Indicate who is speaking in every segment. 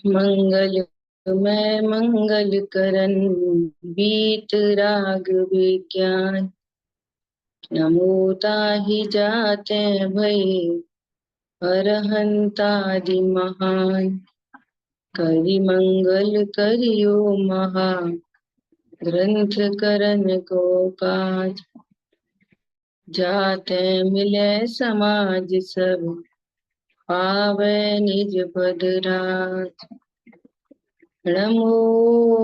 Speaker 1: मंगल मैं मंगल करन बीत राग विज्ञान। नमो ताहि जाते भई अरहंतादि महान। करि मंगल करियो महा ग्रंथ करन को काज। जाते मिले समाज सब पावे निज पद राज। नमो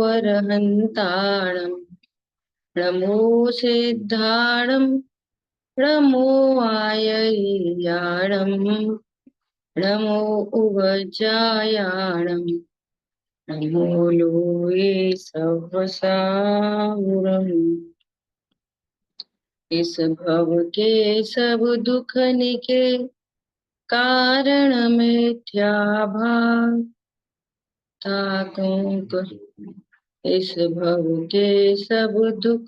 Speaker 1: अरहंताणं नमो सिद्धाणं नमो आयर्याणं नमो उवज्रायाणं नमो लोये सहसाहुरम्। इस भव के सब दुख निके कारण मिथ्या भाव। ताकों इस भव के सब दुख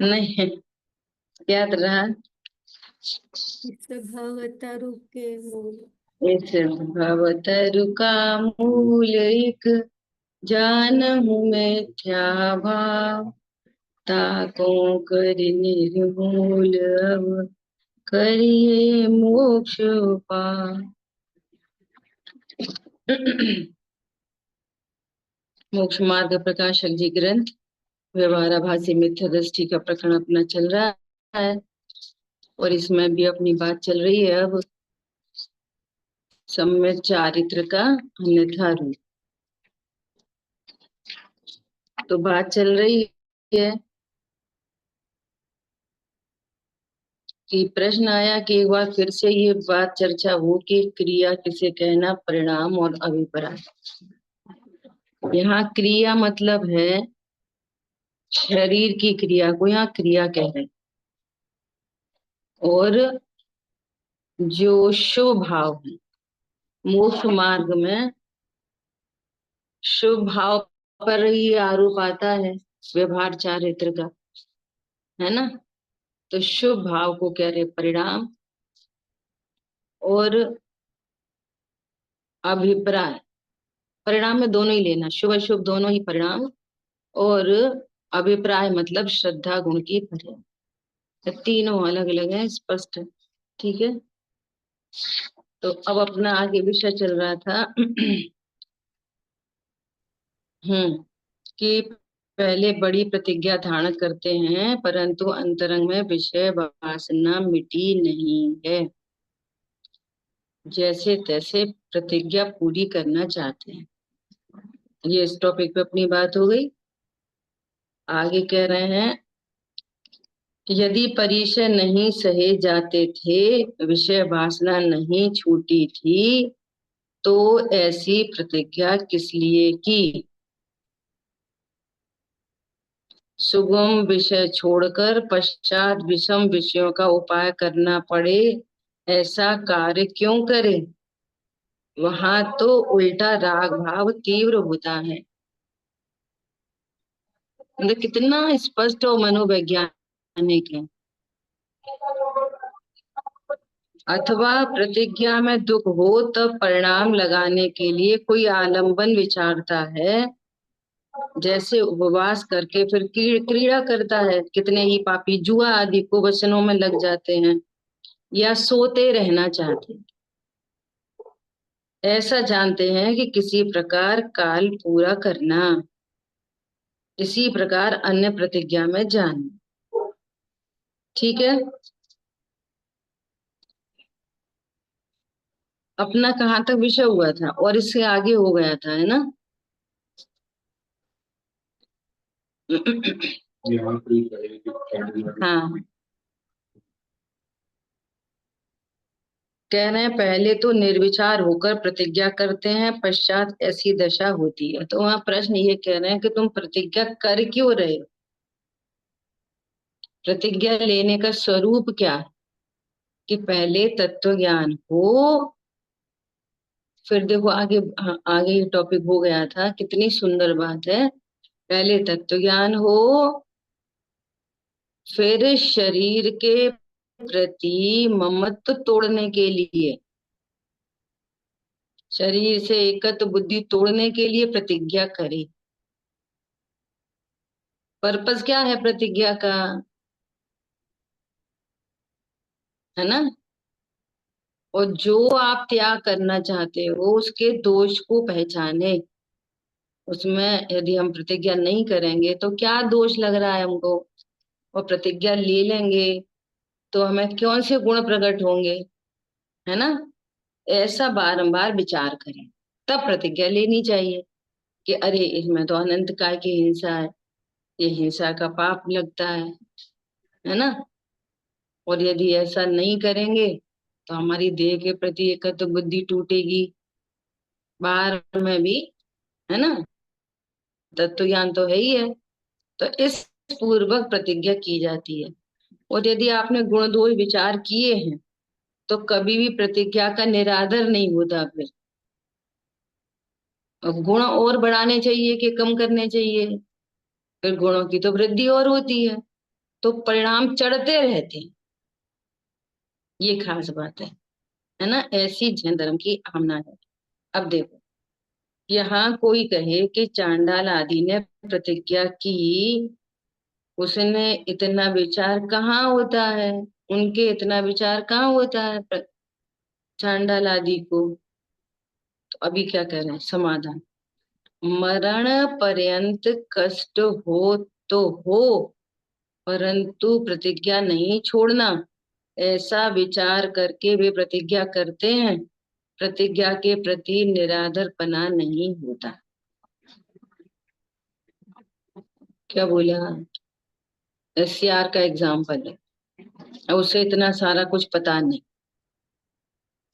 Speaker 1: नहीं याद रहा।
Speaker 2: इस भव तरु के मूल
Speaker 1: इस भव तरु का मूल एक जानहु मिथ्या भाव। ताकों कर निर्मूल अब करिए मोक्ष पाव। मोक्ष मार्ग प्रकाशक जी ग्रंथ व्यवहाराभासी मिथ्या दृष्टि का प्रकरण अपना चल रहा है और इसमें भी अपनी बात चल रही है। अब सम्यक चारित्र का अन्यथा रूप तो बात चल रही है कि प्रश्न आया कि एक बार फिर से ये बात चर्चा हो कि क्रिया किसे कहना, परिणाम और अभिप्राय। यहाँ क्रिया मतलब है शरीर की क्रिया को यहाँ क्रिया कह रहे हैं। और जो शुभ भाव है मोक्ष मार्ग में शुभ भाव पर ही आरोप आता है व्यवहार चारित्र का, है ना। तो शुभ भाव को कह रहे परिणाम और अभिप्राय। परिणाम में दोनों ही लेना, शुभ अशुभ दोनों ही परिणाम। और अभिप्राय मतलब श्रद्धा गुण की पर्याय। तीनों अलग अलग है, स्पष्ट है, ठीक है। तो अब अपना आगे विषय चल रहा था कि पहले बड़ी प्रतिज्ञा धारण करते हैं परंतु अंतरंग में विषय वासना मिटी नहीं है। जैसे तैसे प्रतिज्ञा पूरी करना चाहते हैं। ये इस टॉपिक पे अपनी बात हो गई। आगे कह रहे हैं यदि परिचय नहीं सहे जाते थे, विषय वासना नहीं छूटी थी, तो ऐसी प्रतिज्ञा किस लिए की। सुगम विषय छोड़कर पश्चात विषम विषयों का उपाय करना पड़े, ऐसा कार्य क्यों करे। वहां तो उल्टा राग भाव तीव्र होता है। मतलब कितना स्पष्ट और मनोवैज्ञानिक है। अथवा प्रतिज्ञा में दुख हो तब परिणाम लगाने के लिए कोई आलंबन विचारता है। जैसे उपवास करके फिर क्रीड़ा करता है, कितने ही पापी जुआ आदि को वचनों में लग जाते हैं या सोते रहना चाहते हैं। ऐसा जानते हैं कि किसी प्रकार काल पूरा करना, इसी प्रकार अन्य प्रतिज्ञा में जाना, ठीक है। अपना कहाँ तक विषय हुआ था और इससे आगे हो गया था, है ना। हाँ, कह रहे हैं पहले तो निर्विचार होकर प्रतिज्ञा करते हैं, पश्चात ऐसी दशा होती है। तो वहां प्रश्न ये कह रहे हैं कि तुम प्रतिज्ञा कर क्यों रहे हो, प्रतिज्ञा लेने का स्वरूप क्या है। कि पहले तत्व ज्ञान हो, फिर देखो आगे। हाँ, आगे ये टॉपिक हो गया था, कितनी सुंदर बात है। पहले तत्व ज्ञान हो, फिर शरीर के प्रति ममत्व तोड़ने के लिए शरीर से एकत्व बुद्धि तोड़ने के लिए प्रतिज्ञा करे। पर्पस क्या है प्रतिज्ञा का, है ना। और जो आप त्याग करना चाहते हो उसके दोष को पहचाने। उसमें यदि हम प्रतिज्ञा नहीं करेंगे तो क्या दोष लग रहा है हमको, और प्रतिज्ञा ले लेंगे तो हमें कौन से गुण प्रकट होंगे, है ना। ऐसा बारंबार विचार करें, तब प्रतिज्ञा लेनी चाहिए कि अरे इसमें तो अनंत काय की हिंसा है, ये हिंसा का पाप लगता है ना। और यदि ऐसा नहीं करेंगे तो हमारी देह के प्रति एकत्व बुद्धि टूटेगी, बाहर में भी, है ना। तत्व ज्ञान तो है ही है। तो इस पूर्वक प्रतिज्ञा की जाती है। और यदि आपने गुण दोष विचार किए हैं तो कभी भी प्रतिज्ञा का निरादर नहीं होता। फिर अब गुण और बढ़ाने चाहिए कि कम करने चाहिए, फिर गुणों की तो वृद्धि और होती है, तो परिणाम चढ़ते रहते हैं। ये खास बात है ना। ऐसी जैन धर्म की कामना है। अब देखो, यहाँ कोई कहे कि चांडाल आदि ने प्रतिज्ञा की, उसने इतना विचार कहाँ होता है, उनके इतना विचार कहाँ होता है चांडाल आदि को। तो अभी क्या कह रहे हैं समाधान, मरण पर्यंत कष्ट हो तो हो, परंतु प्रतिज्ञा नहीं छोड़ना। ऐसा विचार करके वे प्रतिज्ञा करते हैं। प्रतिज्ञा के प्रति निरादरपना नहीं होता। क्या बोला, एससीआर का एग्जाम्पल है, और उसे इतना सारा कुछ पता नहीं,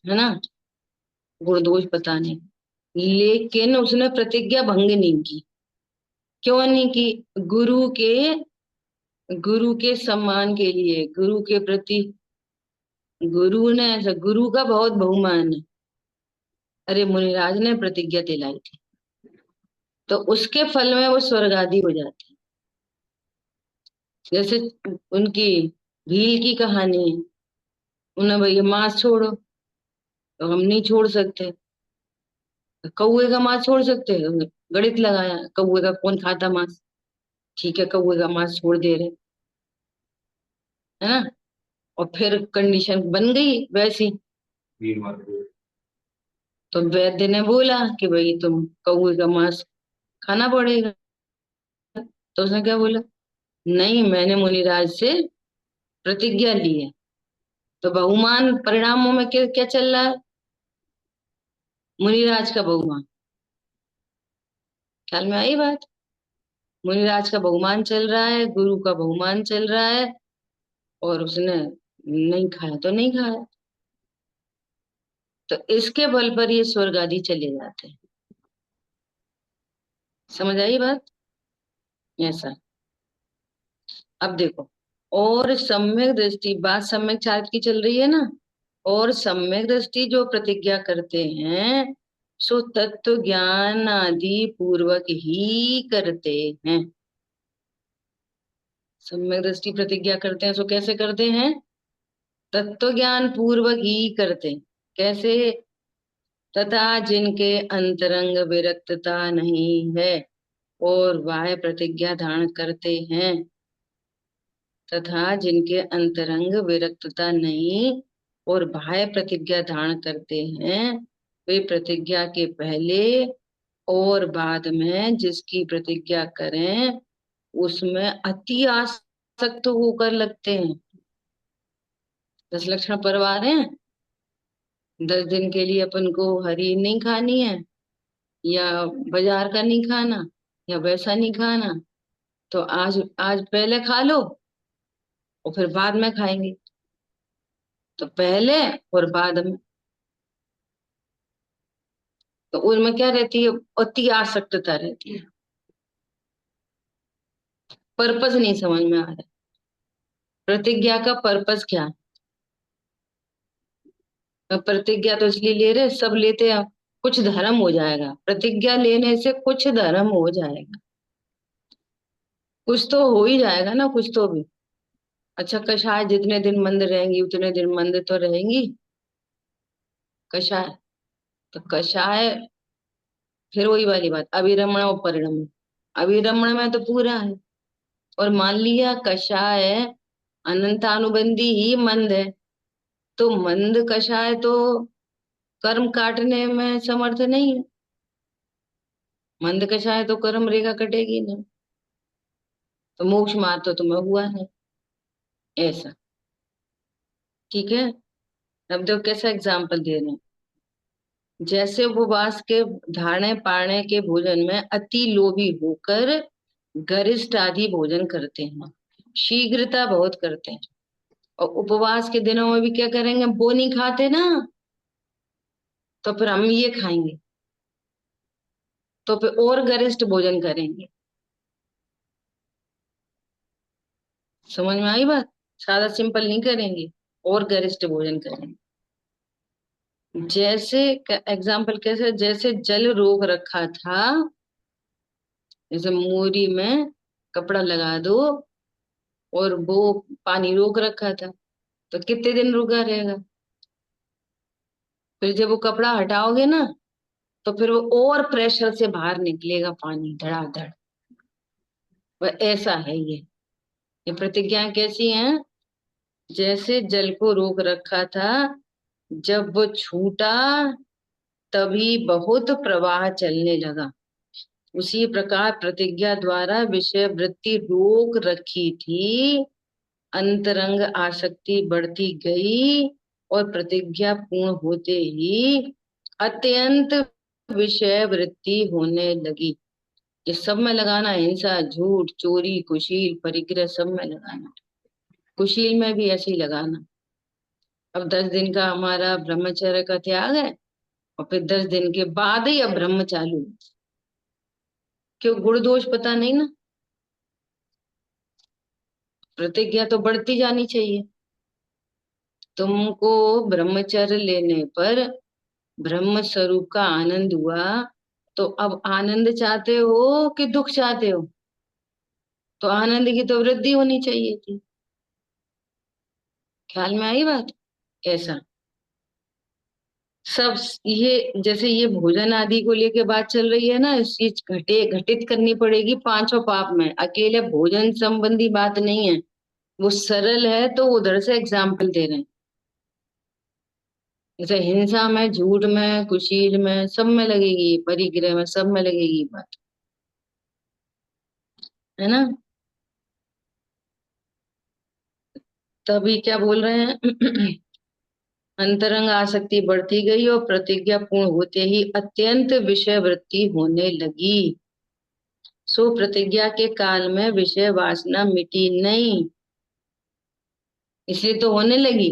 Speaker 1: है ना, गुण दोष पता नहीं, लेकिन उसने प्रतिज्ञा भंग नहीं की। क्यों नहीं की, गुरु के गुरु के सम्मान के लिए, गुरु के प्रति। गुरु ने ऐसा, गुरु का बहुत बहुमान है। अरे मुनिराज ने प्रतिज्ञा दिलाई थी, तो उसके फल में वो स्वर्ग आदि हो जाते हैं। जैसे उनकी भील की कहानी है, उन्हें भैया मांस छोड़ो, तो हम नहीं छोड़ सकते। कौए का मांस छोड़ सकते हैं, गणित लगाया, कौए का कौन खाता मांस, ठीक है कौए का मांस छोड़ दे रहे, है ना। और फिर कंडीशन बन गई वैसी, तो वैद्य ने बोला कि भाई तुम कौए का मांस खाना पड़ेगा। तो उसने क्या बोला, नहीं मैंने मुनिराज से प्रतिज्ञा ली है। तो बहुमान परिणामों में क्या क्या चल रहा है, मुनिराज का बहुमान। ख्याल में आई बात, मुनिराज का बहुमान चल रहा है, गुरु का बहुमान चल रहा है, और उसने नहीं खाया तो नहीं खाया। तो इसके बल पर ये स्वर्ग आदि चले जाते हैं। समझ आई बात, ऐसा। अब देखो, और सम्यक दृष्टि, बात सम्यक चारित्र की चल रही है ना। और सम्यक दृष्टि जो प्रतिज्ञा करते हैं सो तत्व ज्ञान आदि पूर्वक ही करते हैं। सम्यक दृष्टि प्रतिज्ञा करते हैं सो कैसे करते हैं, तत्व ज्ञान पूर्वक ही करते हैं। कैसे, तथा जिनके अंतरंग विरक्तता नहीं है और वह प्रतिज्ञा धारण करते हैं, तथा जिनके अंतरंग विरक्तता नहीं और बाह्य प्रतिज्ञा धारण करते हैं, वे प्रतिज्ञा के पहले और बाद में जिसकी प्रतिज्ञा करें उसमें अति आसक्त होकर लगते हैं। 10 लक्षण परवार हैं, 10 दिन के लिए अपन को हरी नहीं खानी है, या बाजार का नहीं खाना, या वैसा नहीं खाना, तो आज आज पहले खा लो और फिर बाद में खाएंगे। तो पहले और बाद में, तो उनमें क्या रहती है, अति आसक्तता रहती है। पर्पस नहीं समझ में आ रहा, प्रतिज्ञा का पर्पस क्या है। तो प्रतिज्ञा तो इसलिए ले रहे, सब लेते हैं, कुछ धर्म हो जाएगा, प्रतिज्ञा लेने से कुछ धर्म हो जाएगा, कुछ तो हो ही जाएगा ना, कुछ तो भी। अच्छा कषाय जितने दिन मंद रहेंगी उतने दिन मंद तो रहेंगी कषाय, तो कषाय, फिर वही वाली बात, अविरमण और परिणम। अविरमण में तो पूरा है, और मान लिया कषाय अनंतानुबंधी ही मंद है, तो मंद कषाय तो कर्म काटने में समर्थ नहीं है। मंद कषाय तो कर्म रेखा कटेगी नहीं, तो मोक्ष मार्ग तो तुम्हें हुआ है, ऐसा। ठीक है। अब देखो कैसा एग्जाम्पल दे रहे हैं। जैसे उपवास के धारणे पारणे के भोजन में अति लोभी होकर गरिष्ठ आदि भोजन करते हैं, शीघ्रता बहुत करते हैं, और उपवास के दिनों में भी क्या करेंगे, वो नहीं खाते ना, तो फिर हम ये खाएंगे, तो फिर और गरिष्ठ भोजन करेंगे। समझ में आई बात? सादा सिंपल नहीं करेंगे, और गरिष्ठ भोजन करेंगे। जैसे एग्जाम्पल कैसे, जैसे जल रोक रखा था, जैसे मोरी में कपड़ा लगा दो और वो पानी रोक रखा था, तो कितने दिन रुका रहेगा? फिर जब वो कपड़ा हटाओगे ना, तो फिर वो और प्रेशर से बाहर निकलेगा पानी धड़ाधड़। वह ऐसा है ये प्रतिज्ञा कैसी है? जैसे जल को रोक रखा था, जब वो छूटा तभी बहुत प्रवाह चलने लगा। उसी प्रकार प्रतिज्ञा द्वारा विषय वृत्ति रोक रखी थी, अंतरंग आसक्ति बढ़ती गई, और प्रतिज्ञा पूर्ण होते ही अत्यंत विषय वृत्ति होने लगी। ये सब में लगाना, हिंसा, झूठ, चोरी, कुशील, परिग्रह, सब में लगाना। कुशील में भी ऐसे ही लगाना। अब 10 दिन का हमारा ब्रह्मचर्य का त्याग है, और फिर 10 दिन के बाद ही अब ब्रह्म चालू। क्यों? गुण दोष पता नहीं ना, प्रतिज्ञा तो बढ़ती जानी चाहिए। तुमको ब्रह्मचर्य लेने पर ब्रह्म स्वरूप का आनंद हुआ, तो अब आनंद चाहते हो कि दुख चाहते हो? तो आनंद की तो वृद्धि होनी चाहिए थी। ख्याल में आई बात? ऐसा सब ये, जैसे ये भोजन आदि को लेके बात चल रही है ना, इस चीज घटित करनी पड़ेगी पांचों पाप में, अकेले भोजन संबंधी बात नहीं है। वो सरल है तो उधर से एग्जाम्पल दे रहे हैं। जैसे हिंसा में, झूठ में, कुशील में, सब में लगेगी, परिग्रह में, सब में लगेगी बात, है ना? तभी क्या बोल रहे हैं? अंतरंग आसक्ति बढ़ती गई और प्रतिज्ञा पूर्ण होते ही अत्यंत विषय वृत्ति होने लगी। सो प्रतिज्ञा के काल में विषय वासना मिटी नहीं, इसलिए तो होने लगी,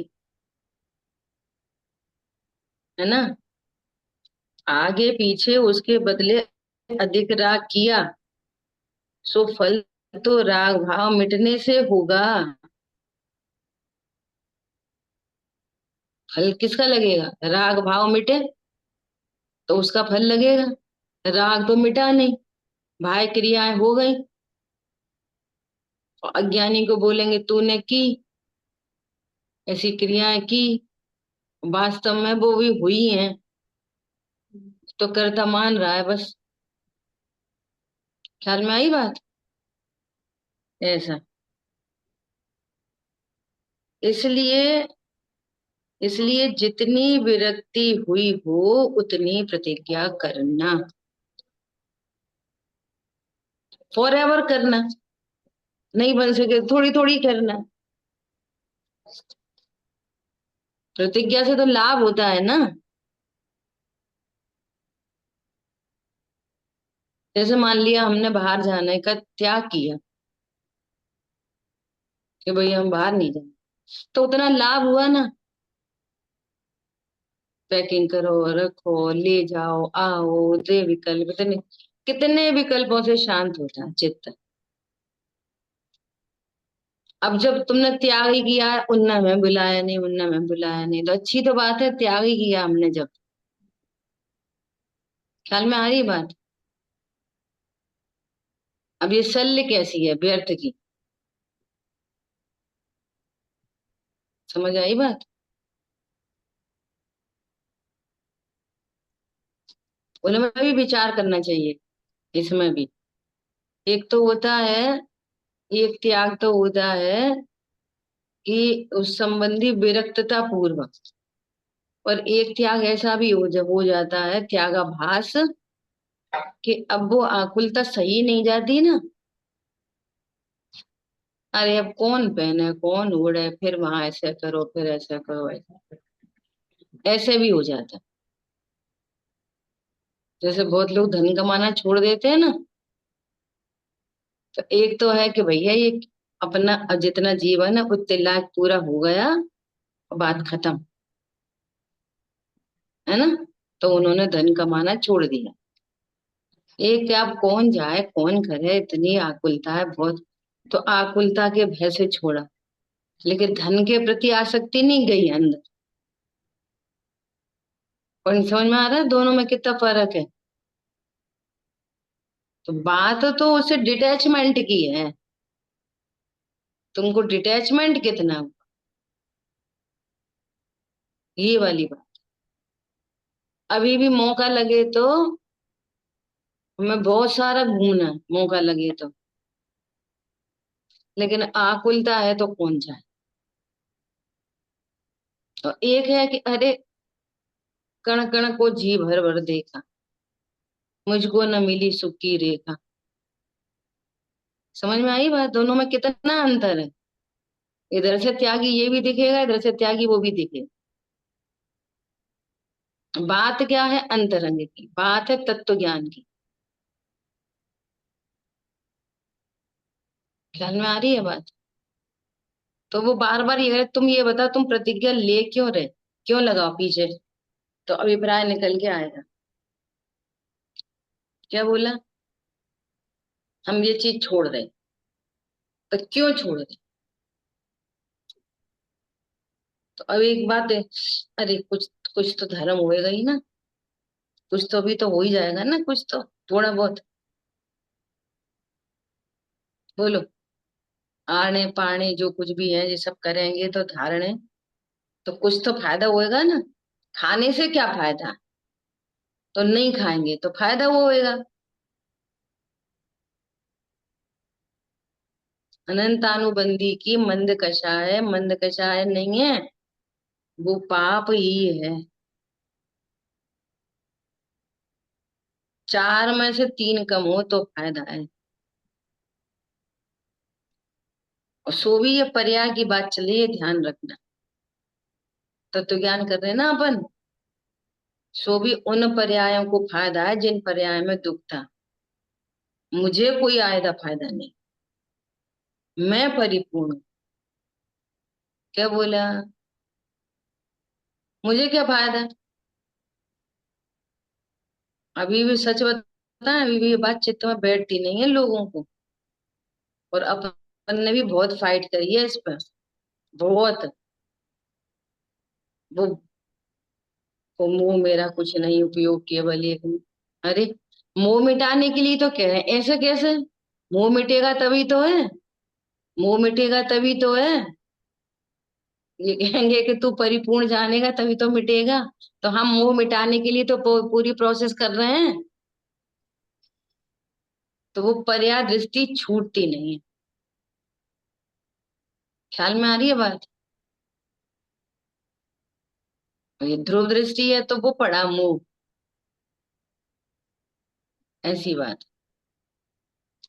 Speaker 1: है ना? आगे पीछे उसके बदले अधिक राग किया, सो फल तो राग भाव मिटने से होगा। फल किसका लगेगा? राग भाव मिटे तो उसका फल लगेगा। राग तो मिटा नहीं, भाई क्रियाएं हो गई, और अज्ञानी को बोलेंगे तूने की, ऐसी क्रियाएं की, वास्तव में वो भी हुई हैं, तो कर्ता मान रहा है बस। ख्याल में आई बात? ऐसा। इसलिए इसलिए जितनी विरक्ति हुई हो उतनी प्रतिज्ञा करना, फॉर एवर करना, नहीं बन सके थोड़ी थोड़ी करना। प्रतिज्ञा से तो लाभ होता है ना। जैसे मान लिया हमने बाहर जाने का त्याग किया, कि भाई हम बाहर नहीं जाए, तो उतना लाभ हुआ ना। पैकिंग करो, रखो, ले जाओ, आओ, दे विकल्प, इतने कितने विकल्पों से शांत होता है चित्त। अब जब तुमने त्याग ही किया, उन्ना में बुलाया नहीं, उन्ना में बुलाया नहीं, तो अच्छी तो बात है, त्याग ही किया हमने जब। ख्याल में आ रही बात? अब ये शल्य कैसी है, व्यर्थ की। समझ आई बात? उनमें भी विचार करना चाहिए, इसमें भी। एक तो होता है, एक त्याग तो होता है कि उस संबंधी विरक्तता पूर्वक, और एक त्याग ऐसा भी हो जाता है त्यागाभास, कि अब वो आकुलता सही नहीं जाती ना। अरे अब कौन पहने, कौन ओढ़े, फिर वहां ऐसे करो, फिर ऐसा करो, ऐसे भी हो जाता है। जैसे बहुत लोग धन कमाना छोड़ देते हैं ना, तो एक तो है कि भैया ये अपना जितना जीवन है उतना लाख पूरा हो गया, बात खत्म, है ना। तो उन्होंने धन कमाना छोड़ दिया। एक क्या, अब कौन जाए कौन करे, इतनी आकुलता है बहुत, तो आकुलता के भय से छोड़ा, लेकिन धन के प्रति आसक्ति नहीं गई अंदर। और समझ में आ रहा है दोनों में कितना फर्क है। तो बात तो उसे डिटैचमेंट की है, तुमको डिटैचमेंट कितना हुआ, ये वाली बात। अभी भी मौका लगे तो हमें बहुत सारा घूमना है, मौका लगे तो, लेकिन आकुलता है तो कौन जाए। तो एक है कि अरे कण कण को जी भर भर देखा, मुझको न मिली सुख की रेखा। समझ में आई बात, दोनों में कितना अंतर है। इधर से त्यागी ये भी दिखेगा, इधर से त्यागी वो भी दिखेगा। बात क्या है, अंतरंग की बात है, तत्व ज्ञान की। ख्याल में आ रही है बात। तो वो बार बार ये कह रहे, तुम ये बताओ तुम प्रतिज्ञा ले क्यों रहे, क्यों लगाओ पीछे। तो अभिप्राय निकल के आएगा। क्या बोला, हम ये चीज छोड़ रहे, तो क्यों छोड़ रहे। तो अब एक बात है, अरे कुछ कुछ तो धर्म होएगा ही ना, कुछ तो भी तो हो ही जाएगा ना, कुछ तो थोड़ा बहुत। बोलो, आने पाने जो कुछ भी है ये सब करेंगे तो धारणे, तो कुछ तो फायदा होएगा ना। खाने से क्या फायदा, तो नहीं खाएंगे तो फायदा वो होएगा। अनंतानुबंधी की मंद कषाय, मंद कषाय नहीं है, वो पाप ही है। चार में से तीन कम हो तो फायदा है। और सो भी ये पर्याय की बात चली है, ध्यान रखना। तत्व ज्ञान कर रहे हैं ना अपन, सो भी उन पर्यायों को फायदा है जिन पर्याय में दुख था। मुझे कोई आयदा फायदा नहीं, मैं परिपूर्ण हूं। क्या बोला, मुझे क्या फायदा। अभी भी सच बताएं, अभी भी ये बात चित्त में बैठती नहीं है लोगों को। और अपन ने भी बहुत फाइट करी है इस पर, बहुत। वो मोह मेरा कुछ नहीं, उपयोग केवल एक। अरे मोह मिटाने के लिए तो कह रहे हैं, ऐसे कैसे। मोह मिटेगा तभी तो है, मोह मिटेगा तभी तो है। ये कहेंगे कि तू परिपूर्ण जानेगा तभी तो मिटेगा। तो हम मोह मिटाने के लिए तो पूरी प्रोसेस कर रहे हैं। तो वो पर्याय दृष्टि छूटती नहीं है। ख्याल में आ रही है बात। ये ध्रुव दृष्टि है तो वो पड़ा मोह, ऐसी बात।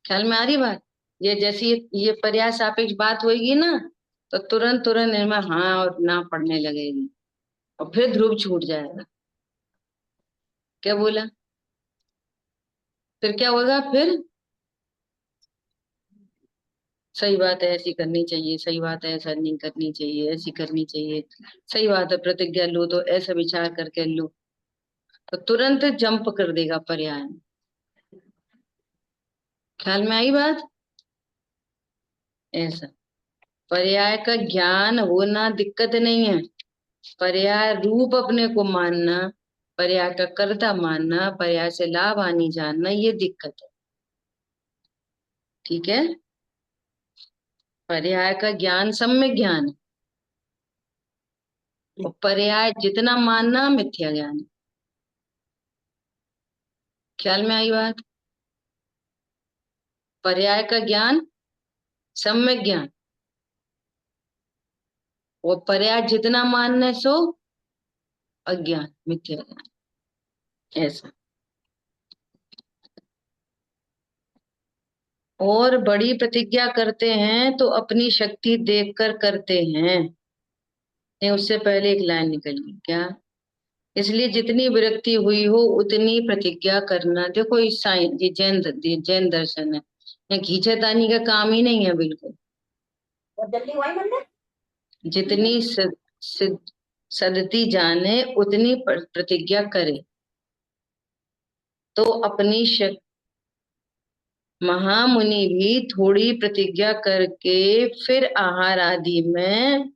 Speaker 1: ख्याल में आ रही बात। ये जैसी ये पर्याय सापेक्ष बात होगी ना, तो तुरंत तुरंत इनमें हाँ और ना पड़ने लगेगी, और फिर ध्रुव छूट जाएगा। क्या बोला, फिर क्या होगा फिर। सही बात है, ऐसी करनी चाहिए, सही बात है, ऐसा नहीं करनी चाहिए, ऐसी करनी चाहिए। सही बात है, प्रतिज्ञा लो तो ऐसा विचार करके लो, तो तुरंत जंप कर देगा पर्याय में। ख्याल में आई बात। ऐसा पर्याय का ज्ञान होना दिक्कत नहीं है, पर्याय रूप अपने को मानना, पर्याय का कर्ता मानना, पर्याय से लाभ हानि जानना, ये दिक्कत है। ठीक है, पर्याय का ज्ञान सम्यक ज्ञान है, और पर्याय जितना मानना मिथ्या ज्ञान है। ख्याल में आई बात? पर्याय का ज्ञान सम्यक ज्ञान, और पर्याय जितना मानने सो अज्ञान, मिथ्या ज्ञान। ऐसा। और बड़ी प्रतिज्ञा करते हैं तो अपनी शक्ति देखकर करते हैं। नहीं, उससे पहले एक लाइन निकल गई क्या? इसलिए जितनी विरक्ति हुई हो उतनी प्रतिज्ञा करना। देखो इस साइन, ये जैन दर्शन है, ये खींचातानी का काम ही नहीं है बिल्कुल।
Speaker 2: और जल्दी हुआ ही बंदा।
Speaker 1: जितनी सदती जाने उतनी प्रतिज्ञा करे। तो अपनी शक्ति, महामुनि भी थोड़ी प्रतिज्ञा करके फिर आहार आदि में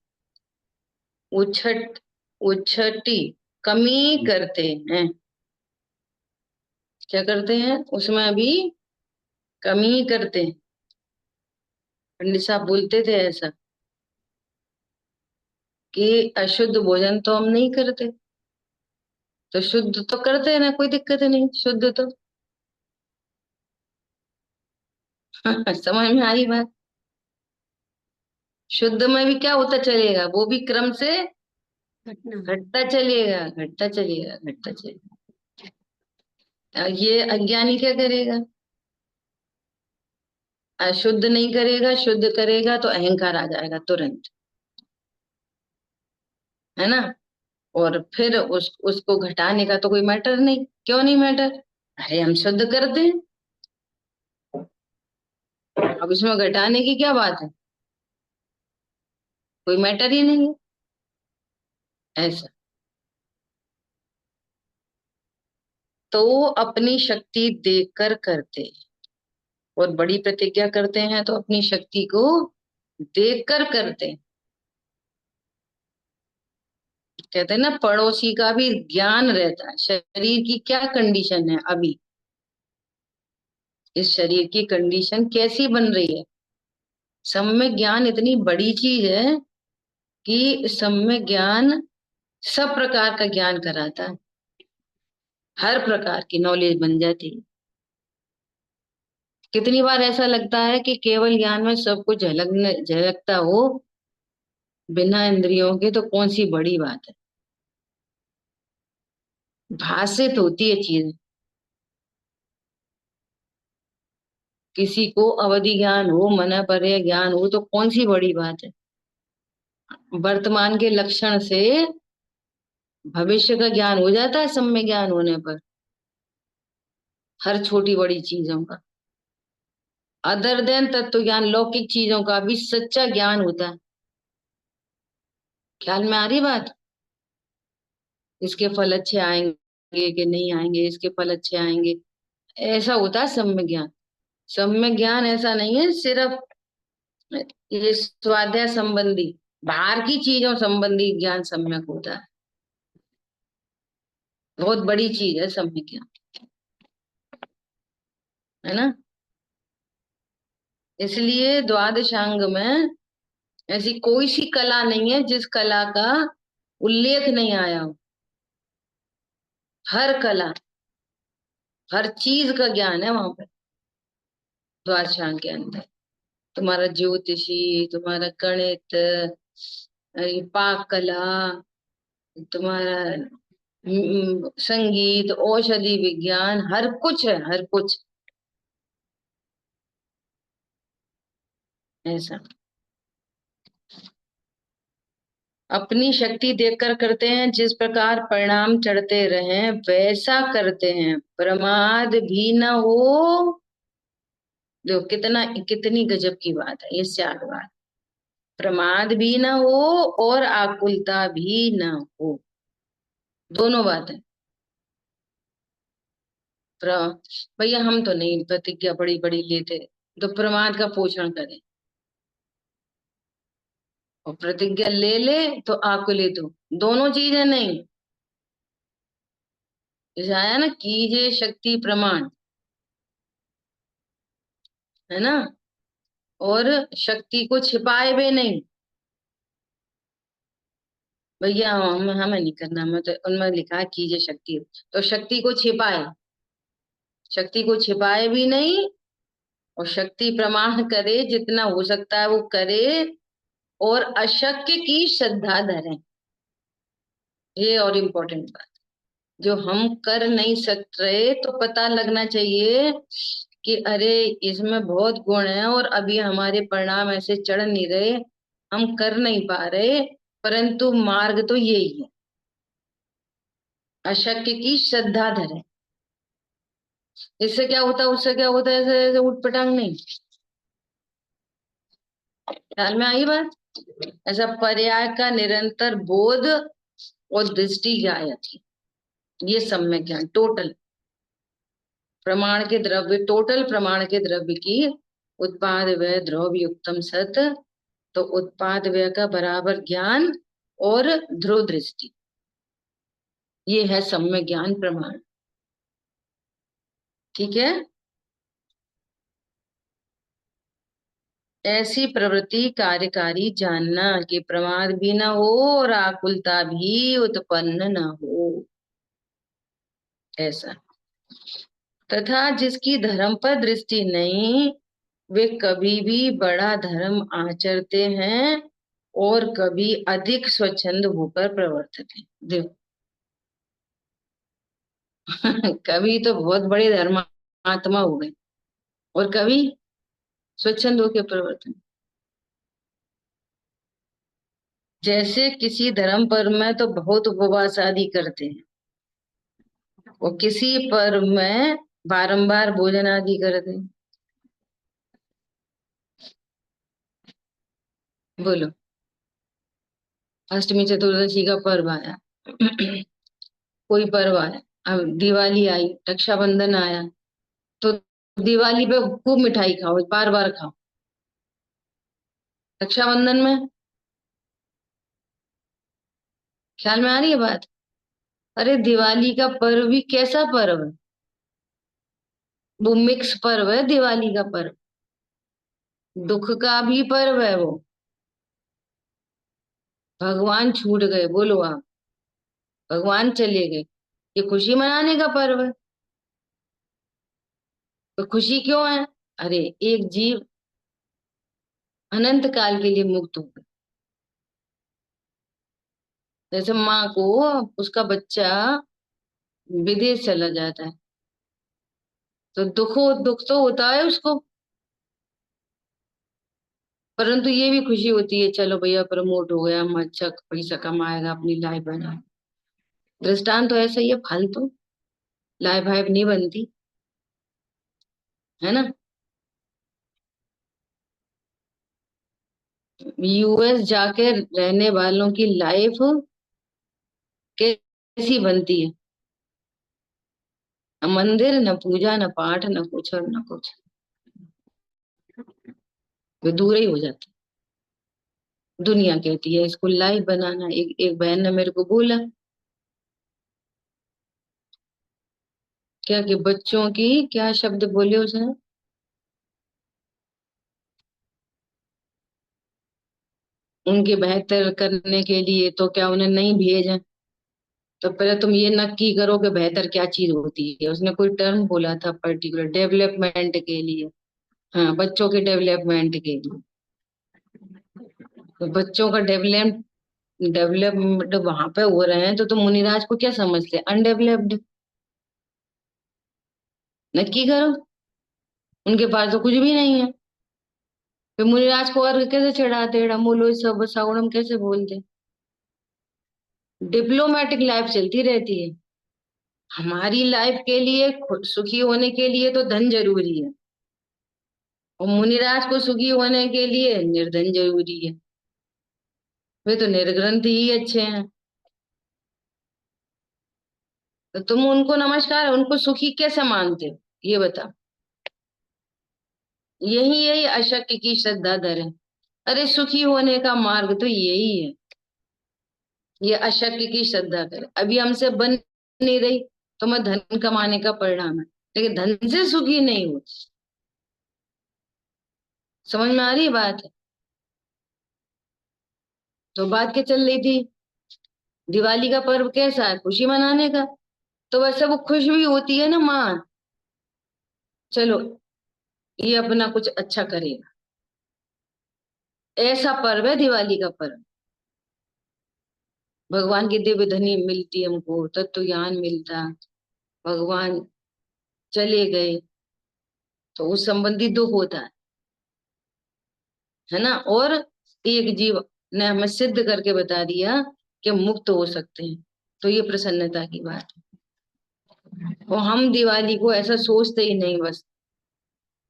Speaker 1: उछट उछटी कमी करते हैं। क्या करते हैं? उसमें भी कमी करते हैं। पंडित साहब बोलते थे ऐसा कि अशुद्ध भोजन तो हम नहीं करते, तो शुद्ध तो करते हैं ना, कोई दिक्कत नहीं, शुद्ध तो समझ में आई बात? शुद्ध में भी क्या होता चलेगा, वो भी क्रम से
Speaker 2: घटना।
Speaker 1: घटता चलेगा, घटता चलेगा, घटता चलेगा। ये अज्ञानी क्या करेगा? अशुद्ध नहीं करेगा, शुद्ध करेगा तो अहंकार आ जाएगा तुरंत, है ना। और फिर उसको घटाने का तो कोई मैटर नहीं। क्यों नहीं मैटर? अरे हम शुद्ध करते हैं, अब इसमें घटाने की क्या बात है? कोई मैटर ही नहीं है। ऐसा। तो अपनी शक्ति देखकर करते हैं, और बड़ी प्रतिज्ञा करते हैं तो अपनी शक्ति को देखकर करते हैं। कहते हैं ना, पड़ोसी का भी ज्ञान रहता है, शरीर की क्या कंडीशन है अभी, इस शरीर की कंडीशन कैसी बन रही है। सम्यक ज्ञान इतनी बड़ी चीज है कि सम्यक ज्ञान सब प्रकार का ज्ञान कराता है, हर प्रकार की नॉलेज बन जाती है। कितनी बार ऐसा लगता है कि केवल ज्ञान में सब कुछ झलकता हो बिना इंद्रियों के, तो कौन सी बड़ी बात है। भाषित होती है चीज। किसी को अवधि ज्ञान हो, मन पर्य ज्ञान हो, तो कौन सी बड़ी बात है। वर्तमान के लक्षण से भविष्य का ज्ञान हो जाता है सम्यक ज्ञान होने पर, हर छोटी बड़ी चीजों का। अदर देन तत्व ज्ञान, लौकिक चीजों का भी सच्चा ज्ञान होता है। ख्याल में आ रही बात? इसके फल अच्छे आएंगे कि नहीं आएंगे, इसके फल अच्छे आएंगे, ऐसा होता है सम्यक ज्ञान। सम्यक ज्ञान ऐसा नहीं है सिर्फ ये स्वाध्याय संबंधी, बाहर की चीजों संबंधी ज्ञान सम्यक होता है। बहुत बड़ी चीज है सम्यक ज्ञान, है ना। इसलिए द्वादशांग में ऐसी कोई सी कला नहीं है जिस कला का उल्लेख नहीं आया हो। हर कला, हर चीज का ज्ञान है वहां पर द्वादशांग के अंदर। तुम्हारा ज्योतिषी, तुम्हारा गणित, ये पाक कला, तुम्हारा संगीत, औषधि विज्ञान, हर कुछ है, हर कुछ। ऐसा। अपनी शक्ति देखकर करते हैं, जिस प्रकार परिणाम चढ़ते रहें वैसा करते हैं, प्रमाद भी न हो। देखो कितना, कितनी गजब की बात है ये, चार बात। प्रमाद भी न हो और आकुलता भी न हो, दोनों बात है। प्र भैया हम तो नहीं प्रतिज्ञा बड़ी बड़ी लेते, तो प्रमाद का पोषण करें, और प्रतिज्ञा ले ले तो आकुलित हो, दोनों चीजें नहीं। जैसे आया ना, कीजिए शक्ति प्रमाण, है ना। और शक्ति को छिपाए भी नहीं। भैया हम हमें नहीं करना, मैं तो उनमें लिखा है कीजिए शक्ति, तो शक्ति को छिपाए, शक्ति को छिपाए भी नहीं, और शक्ति प्रमाण करे, जितना हो सकता है वो करे, और अशक्य की श्रद्धा धरे। ये और इम्पोर्टेंट बात, जो हम कर नहीं सक रहे तो पता लगना चाहिए कि अरे इसमें बहुत गुण है, और अभी हमारे परिणाम ऐसे चढ़ नहीं रहे, हम कर नहीं पा रहे, परंतु मार्ग तो यही है, अशक्य की श्रद्धा धरे। इससे क्या होता है, उससे क्या होता है, ऐसे ऐसे उठपटांग नहीं। ख्याल में आई बात? ऐसा पर्याय का निरंतर बोध और दृष्टि ज्ञायति, ये सम्यक ज्ञान, टोटल प्रमाण के द्रव्य, टोटल प्रमाण के द्रव्य की उत्पाद व्यय द्रव्य युक्तम सत, तो उत्पाद व्यय का बराबर ज्ञान और ध्रुव दृष्टि, ये है सम्यक ज्ञान प्रमाण। ठीक है। ऐसी प्रवृत्ति कार्यकारी जानना कि प्रमाद भी न हो और आकुलता भी उत्पन्न न हो, ऐसा। तथा जिसकी धर्म पर दृष्टि नहीं, वे कभी भी बड़ा धर्म आचरते हैं और कभी अधिक स्वच्छंद होकर प्रवर्तित हैं। देखो कभी तो बहुत बड़े धर्मात्मा हो गए, और कभी स्वच्छंद होकर प्रवर्तन। जैसे किसी धर्म पर में तो बहुत उपवास आदि करते हैं, और किसी पर में बारंबार भोजन आदि करते हैं। बोलो, अष्टमी चतुर्दशी का पर्व आया कोई पर्व आया, अब दिवाली आई, रक्षाबंधन आया, तो दिवाली पे खूब मिठाई खाओ, बार बार खाओ। रक्षाबंधन में, ख्याल में आ रही है बात? अरे दिवाली का पर्व भी कैसा पर्व है, वो मिक्स पर्व है दिवाली का पर्व, दुख का भी पर्व है वो। भगवान छूट गए, बोलो आप, भगवान चले गए, ये खुशी मनाने का पर्व है। तो खुशी क्यों है? अरे एक जीव अनंत काल के लिए मुक्त हो गया। जैसे माँ को उसका बच्चा विदेश चला जाता है, तो दुख तो होता है उसको, परंतु ये भी खुशी होती है, चलो भैया प्रमोट हो गया, हम अच्छा पैसा कमाएगा, अपनी लाइफ बना। दृष्टांत तो ऐसा ही है, फालतू लाइफ वाइफ नहीं बनती है ना। यूएस जाके रहने वालों की लाइफ कैसी बनती है? न मंदिर, न पूजा, न पाठ, न कुछ और न कुछ, वे दूर ही हो जाते। दुनिया कहती है इसको लाइफ बनाना। एक बहन ने मेरे को बोला क्या, कि बच्चों की क्या शब्द बोले उसने, उनके बेहतर करने के लिए तो क्या उन्हें नहीं भेजा, तो पहले तुम ये नक्की करो कि बेहतर क्या चीज होती है। उसने कोई टर्म बोला था पर्टिकुलर, डेवलपमेंट के लिए। हाँ, बच्चों के डेवलपमेंट के लिए। तो बच्चों का डेवलपमेंट वहां पे हो रहे हैं, तो तुम मुनिराज को क्या समझते, अनडेवलप्ड? नक्की करो, उनके पास तो कुछ भी नहीं है। फिर मुनिराज को अर्घ कैसे चढ़ाते, डमोलो सब सगुणम कैसे बोलते? डिप्लोमेटिक लाइफ चलती रहती है। हमारी लाइफ के लिए सुखी होने के लिए तो धन जरूरी है, और मुनिराज को सुखी होने के लिए निर्धन जरूरी है। वे तो निर्ग्रंथ ही अच्छे हैं। तो तुम उनको नमस्कार, उनको सुखी कैसे मानते हो, ये बता। यही यही अशक्य की श्रद्धा धर है। अरे सुखी होने का मार्ग तो यही है, ये अशक्य की श्रद्धा करे। अभी हमसे बन नहीं रही, तो मैं धन कमाने का परिणाम है, लेकिन धन से सुखी नहीं हो। समझ में आ रही बात? तो बात क्या चल रही थी, दिवाली का पर्व कैसा है, खुशी मनाने का। तो वैसे वो खुश भी होती है ना माँ, चलो, ये अपना कुछ अच्छा करेगा। ऐसा पर्व है दिवाली का पर्व, भगवान की दिव्य धनी मिलती है हमको, तत्व ज्ञान मिलता, भगवान चले गए तो उस संबंधी दुख होता है ना। और एक जीव ने हमें सिद्ध करके बता दिया कि मुक्त हो सकते हैं, तो ये प्रसन्नता की बात है। और हम दिवाली को ऐसा सोचते ही नहीं, बस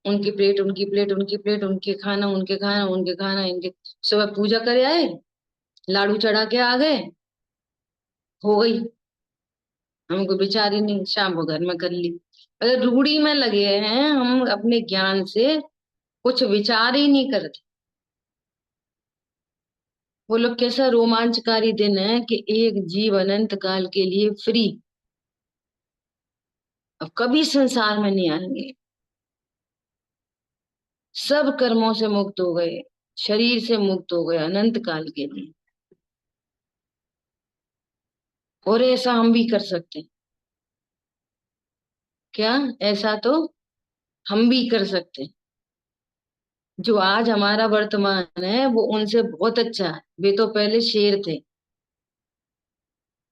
Speaker 1: उनकी प्लेट उनकी प्लेट उनकी प्लेट, उनके खाना उनके खाना उनके खाना, इनके सुबह पूजा करे आए, लाडू चढ़ा के आ गए, हो गई, हमको बेचारी नहीं, शाम को घर में कर ली। अगर रूढ़ी में लगे हैं हम, अपने ज्ञान से कुछ विचार ही नहीं करते। वो लोग कैसा रोमांचकारी दिन है कि एक जीव अनंत काल के लिए फ्री, अब कभी संसार में नहीं आएंगे, सब कर्मों से मुक्त हो गए, शरीर से मुक्त हो गए अनंत काल के लिए। और ऐसा हम भी कर सकते हैं क्या? ऐसा तो हम भी कर सकते हैं। जो आज हमारा वर्तमान है वो उनसे बहुत अच्छा है। वे तो पहले शेर थे,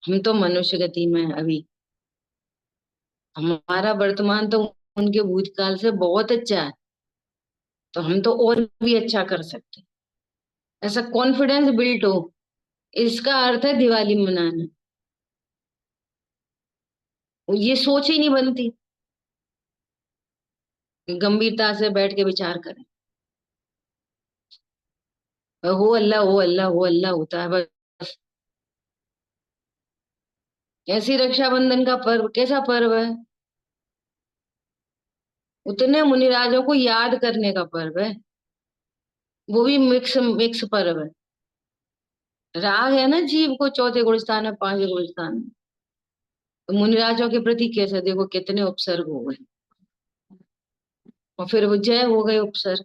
Speaker 1: हम तो मनुष्य गति में हैं अभी। हमारा वर्तमान तो उनके भूतकाल से बहुत अच्छा है, तो हम तो और भी अच्छा कर सकते हैं। ऐसा कॉन्फिडेंस बिल्ट हो, इसका अर्थ है दिवाली मनाना। ये सोच ही नहीं बनती कि गंभीरता से बैठ के विचार करें, हो अल्लाह हो अल्लाह हो अल्लाह होता है बस। ऐसी रक्षाबंधन का पर्व कैसा पर्व है? उतने मुनिराजों को याद करने का पर्व है, वो भी मिक्स मिक्स पर्व है। राग है ना जीव को, चौथे गुण स्थान में, पांचवें गुण स्थान में। तो मुनिराजों के प्रति कैसे, देखो कितने उपसर्ग हो गए, और फिर वो जय हो गए उपसर्ग।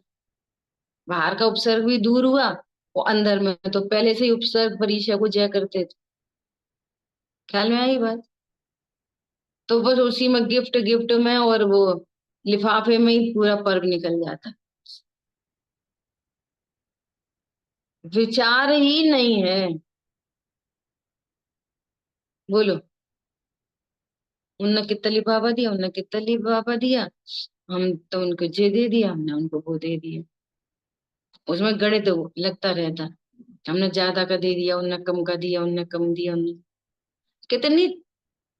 Speaker 1: बाहर का उपसर्ग भी दूर हुआ, वो अंदर में तो पहले से ही उपसर्ग परीक्षा को जय करते थे। ख्याल में आई बात? तो बस उसी में गिफ्ट गिफ्ट में और वो लिफाफे में ही पूरा पर्व निकल जाता। विचार ही नहीं है। बोलो, उनने कितना लिफाफा दिया, उनने कितना लिफाफा दिया, हम तो उनको ये दे दिया, हमने उनको वो दे दिया। उसमें गणित लगता रहता, हमने ज्यादा का दे दिया, उनने कम का दिया, उनने कम दिया, उनने। कितनी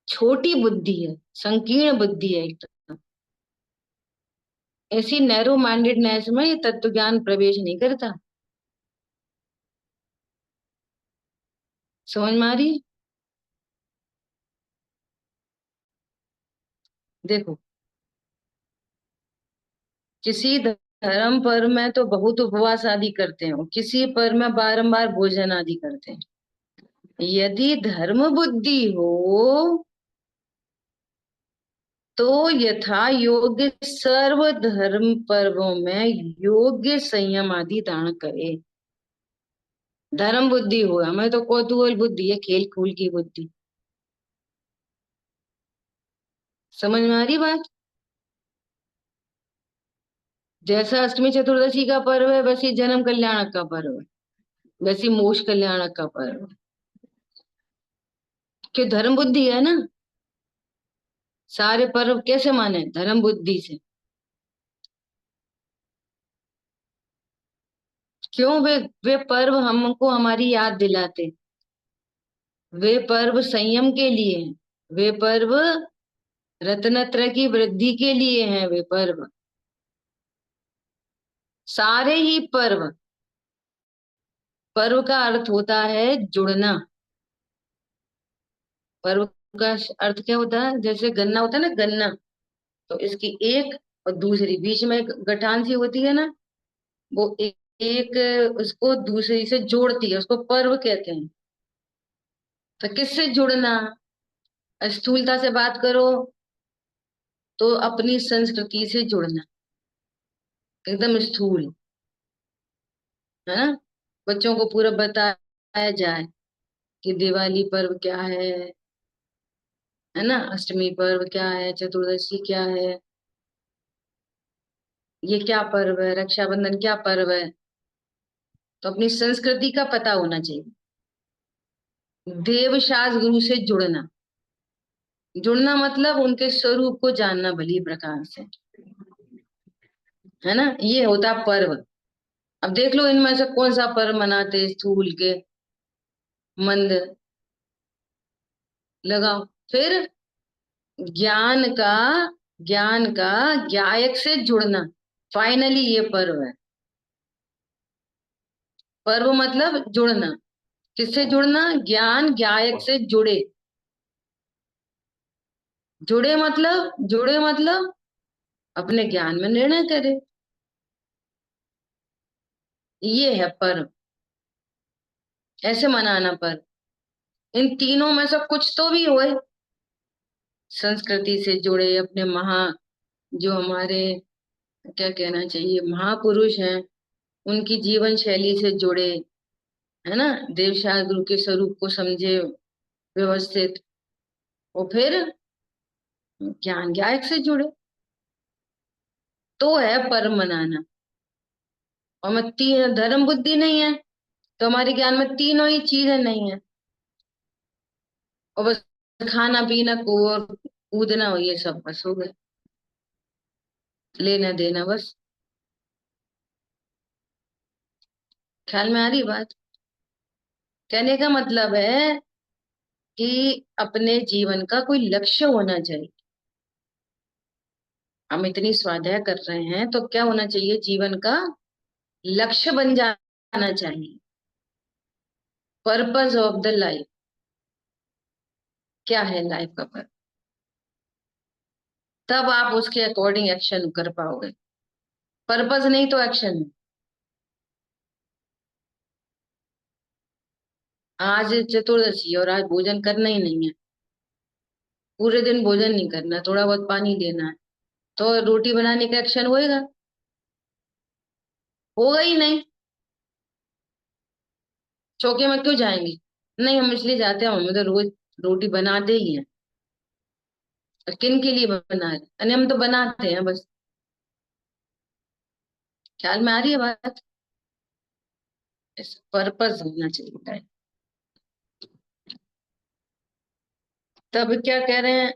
Speaker 1: छोटी बुद्धि है, संकीर्ण बुद्धि है एकदम। ऐसी नैरो माइंडेडनेस में ये तत्व ज्ञान प्रवेश नहीं करता। समझ में आ रही? देखो, किसी धर्म पर में तो बहुत उपवास आदि करते हैं, किसी पर में बारंबार भोजन आदि करते हैं। यदि धर्म बुद्धि हो तो यथा योग्य सर्व धर्म पर्वों में योग्य संयम आदि दान करे। धर्म बुद्धि हो, हमें तो कौतूहल बुद्धि है, खेल खूल की बुद्धि। समझ में आ रही बात? जैसा अष्टमी चतुर्दशी का पर्व है, वैसे ही जन्म कल्याणक का पर्व है, वैसे ही मोक्ष कल्याणक का पर्व है। क्यों? धर्म बुद्धि है ना। सारे पर्व कैसे माने? धर्म बुद्धि से। क्यों? वे पर्व हमको हमारी याद दिलाते, वे पर्व संयम के लिए हैं, वे पर्व रत्नत्र की वृद्धि के लिए हैं, वे पर्व, सारे ही पर्व। पर्व का अर्थ होता है जुड़ना। पर्व का अर्थ क्या होता है? जैसे गन्ना होता है ना, गन्ना, तो इसकी एक और दूसरी बीच में एक गठान सी होती है ना, वो एक उसको दूसरी से जोड़ती है, उसको पर्व कहते हैं। तो किससे जुड़ना? स्थूलता से बात करो तो अपनी संस्कृति से जुड़ना, एकदम स्थूल, है ना। बच्चों को पूरा बताया जाए कि दिवाली पर्व क्या है ना, अष्टमी पर्व क्या है, चतुर्दशी क्या है, ये क्या पर्व है, रक्षाबंधन क्या पर्व है, तो अपनी संस्कृति का पता होना चाहिए। देवशास्त्र गुरु से जुड़ना, जुड़ना मतलब उनके स्वरूप को जानना भली प्रकार से, है ना, ये होता पर्व। अब देख लो इनमें से कौन सा पर्व मनाते, स्थूल के मंद, लगाओ। फिर ज्ञान का, ज्ञान का ज्ञायक से जुड़ना, फाइनली ये पर्व है। पर्व मतलब जुड़ना, किससे जुड़ना, ज्ञान ज्ञायक से जुड़े। जुड़े मतलब अपने ज्ञान में निर्णय करे, ये है पर्व, ऐसे मनाना पर्व। इन तीनों में से कुछ तो भी होए, संस्कृति से जुड़े, अपने जो हमारे, क्या कहना चाहिए, महापुरुष हैं, उनकी जीवन शैली से जुड़े, है ना, देवशास्त्र गुरु के स्वरूप को समझे व्यवस्थित, और फिर ज्ञान ज्ञायक से जुड़े, तो है पर्व मनाना। और मैं तीन धर्म बुद्धि नहीं है, तो हमारे ज्ञान में तीनों ही चीजें नहीं है, और बस खाना पीना को और कूदना हो, ये सब बस हो गए, लेना देना बस। ख्याल में आ रही बात? कहने का मतलब है कि अपने जीवन का कोई लक्ष्य होना चाहिए। हम इतनी स्वाध्याय कर रहे हैं तो क्या होना चाहिए, जीवन का लक्ष्य बन जाना चाहिए, पर्पस ऑफ द लाइफ। क्या है लाइफ का पर्पस, तब आप उसके अकॉर्डिंग एक्शन कर पाओगे। पर्पस नहीं तो एक्शन। आज चतुर्दशी और आज भोजन करना ही नहीं है, पूरे दिन भोजन नहीं करना, थोड़ा बहुत पानी लेना है, तो रोटी बनाने का एक्शन होएगा? होगा ही नहीं। चौके में क्यों जाएंगे? नहीं, हम इसलिए जाते हैं, हमें तो रोज रोटी बनाते ही हैं। और किन के लिए बना रहे, अरे हम तो बनाते हैं बस। ख्याल में आ रही है बात? पर्पस होना चाहिए। तब क्या कह रहे हैं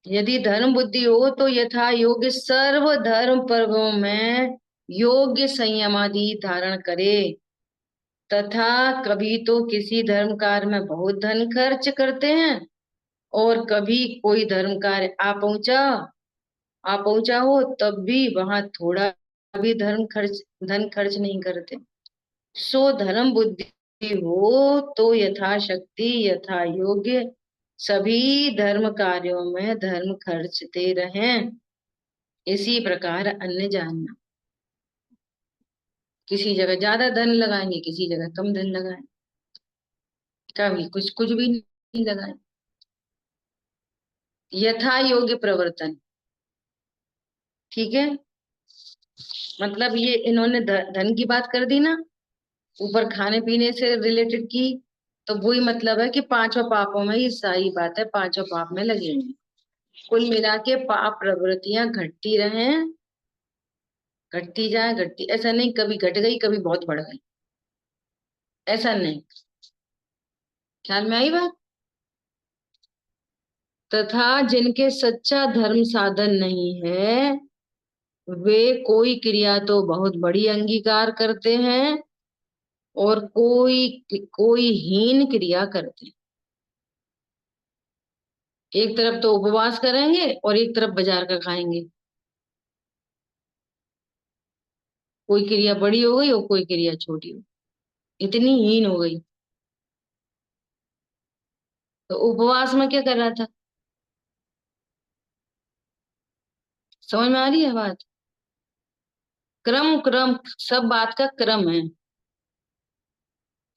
Speaker 1: यदि धर्म बुद्धि हो तो यथा योग्य सर्व धर्म पर्वों में योग्य संयमादि धारण करे, तथा कभी तो किसी धर्म कार्य में बहुत धन खर्च करते हैं, और कभी कोई धर्म कार्य आ पहुंचा हो तब भी वहां थोड़ा भी धन खर्च नहीं करते। सो धर्म बुद्धि हो तो यथाशक्ति यथा योग्य सभी धर्म कार्यों में धर्म खर्चते रहें। इसी प्रकार अन्य जानना, किसी जगह ज्यादा धन लगाएंगे, किसी जगह कम धन लगाएं, कभी कुछ कुछ भी नहीं लगाए। यथा योग्य प्रवर्तन, ठीक है, मतलब ये इन्होंने धन की बात कर दी ना, ऊपर खाने पीने से रिलेटेड की, तो वही मतलब है कि पांचों पापों में, ये सारी बात है, पांचों पाप में लगेंगे। कुल मिला के पाप प्रवृत्तियां घटती रहें, घटती जाए, घटती, ऐसा नहीं कभी घट गई कभी बहुत बढ़ गई, ऐसा नहीं। ख्याल में आई बात? तथा जिनके सच्चा धर्म साधन नहीं है, वे कोई क्रिया तो बहुत बड़ी अंगीकार करते हैं, और कोई कोई हीन क्रिया करते हैं। एक तरफ तो उपवास करेंगे और एक तरफ बाजार का खाएंगे, कोई क्रिया बड़ी हो गई और कोई क्रिया छोटी हो गई, इतनी हीन हो गई। तो उपवास में क्या कर रहा था, समझ में आ रही है बात? क्रम क्रम, सब बात का क्रम है।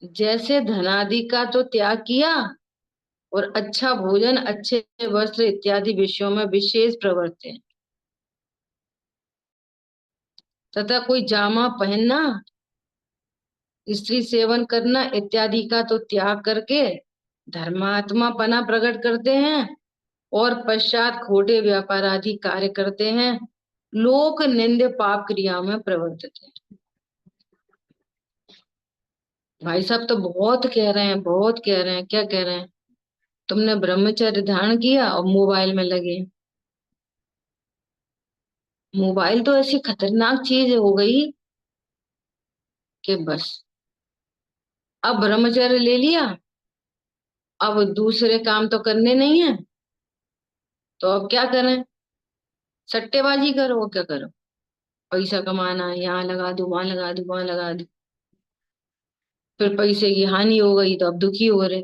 Speaker 1: जैसे धनादि का तो त्याग किया, और अच्छा भोजन, अच्छे वस्त्र इत्यादि विषयों में विशेष प्रवृत्त है, तथा कोई जामा पहनना, स्त्री सेवन करना इत्यादि का तो त्याग करके धर्मात्मा पना प्रकट करते हैं, और पश्चात खोटे व्यापार आदि कार्य करते हैं, लोक निंद पाप क्रिया में प्रवर्तित है। भाई साहब तो बहुत कह रहे हैं, बहुत कह रहे हैं। क्या कह रहे हैं? तुमने ब्रह्मचर्य धारण किया और मोबाइल में लगे। मोबाइल तो ऐसी खतरनाक चीज हो गई कि बस। अब ब्रह्मचर्य ले लिया, अब दूसरे काम तो करने नहीं है, तो अब क्या करें? सट्टेबाजी करो, वो क्या करो? पैसा कमाना है, यहाँ लगा दो, वहां लगा दो, वहां लगा दो। फिर पैसे की हानि हो गई तो अब दुखी हो रहे।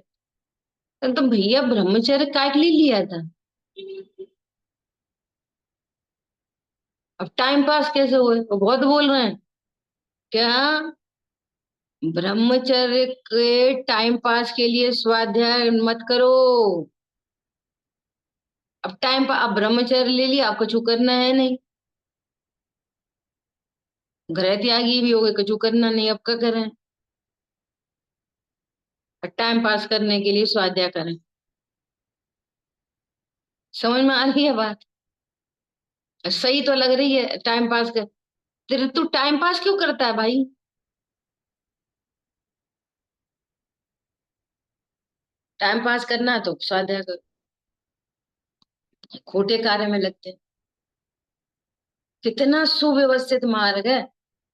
Speaker 1: तो भैया ब्रह्मचर्य काट लिए लिया था, अब टाइम पास कैसे हुए? वो बहुत बोल रहे हैं क्या? ब्रह्मचर्य के टाइम पास के लिए स्वाध्याय मत करो। अब ब्रह्मचर्य ले लिया, अब कुछ करना है नहीं, गृह त्यागी भी हो गए, कुछ करना नहीं, अब क्या करें? टाइम पास करने के लिए स्वाध्याय करें। समझ में आ रही है बात? सही तो लग रही है टाइम पास कर। तेरे तू टाइम पास क्यों करता है भाई? टाइम पास करना है तो स्वाध्याय कर। खोटे कार्य में लगते हैं। कितना सुव्यवस्थित मार्ग है,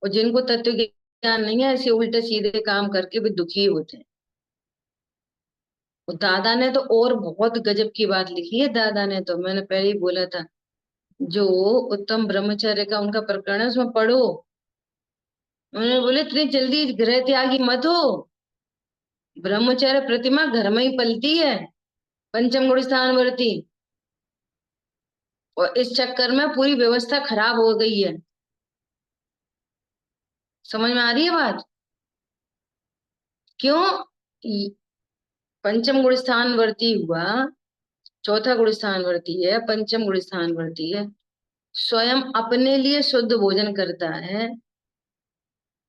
Speaker 1: और जिनको तत्व ज्ञान नहीं है ऐसे उल्टे सीधे काम करके भी दुखी होते हैं। और दादा ने तो और बहुत गजब की बात लिखी है। दादा ने तो, मैंने पहले ही बोला था, जो उत्तम ब्रह्मचर्य का उनका प्रकरण है उसमें पढ़ो। उन्होंने बोले इतनी जल्दी गृह त्यागी मत हो। ब्रह्मचर्य प्रतिमा घर में ही पलती है, पंचम गुण स्थान वर्ती। और इस चक्कर में पूरी व्यवस्था खराब हो गई है। समझ में आ रही है बात? क्यों? पंचम गुण स्थान वर्ती हुआ, चौथा गुण स्थान वर्ती है, पंचम गुण स्थान वर्ती है, स्वयं अपने लिए शुद्ध भोजन करता है।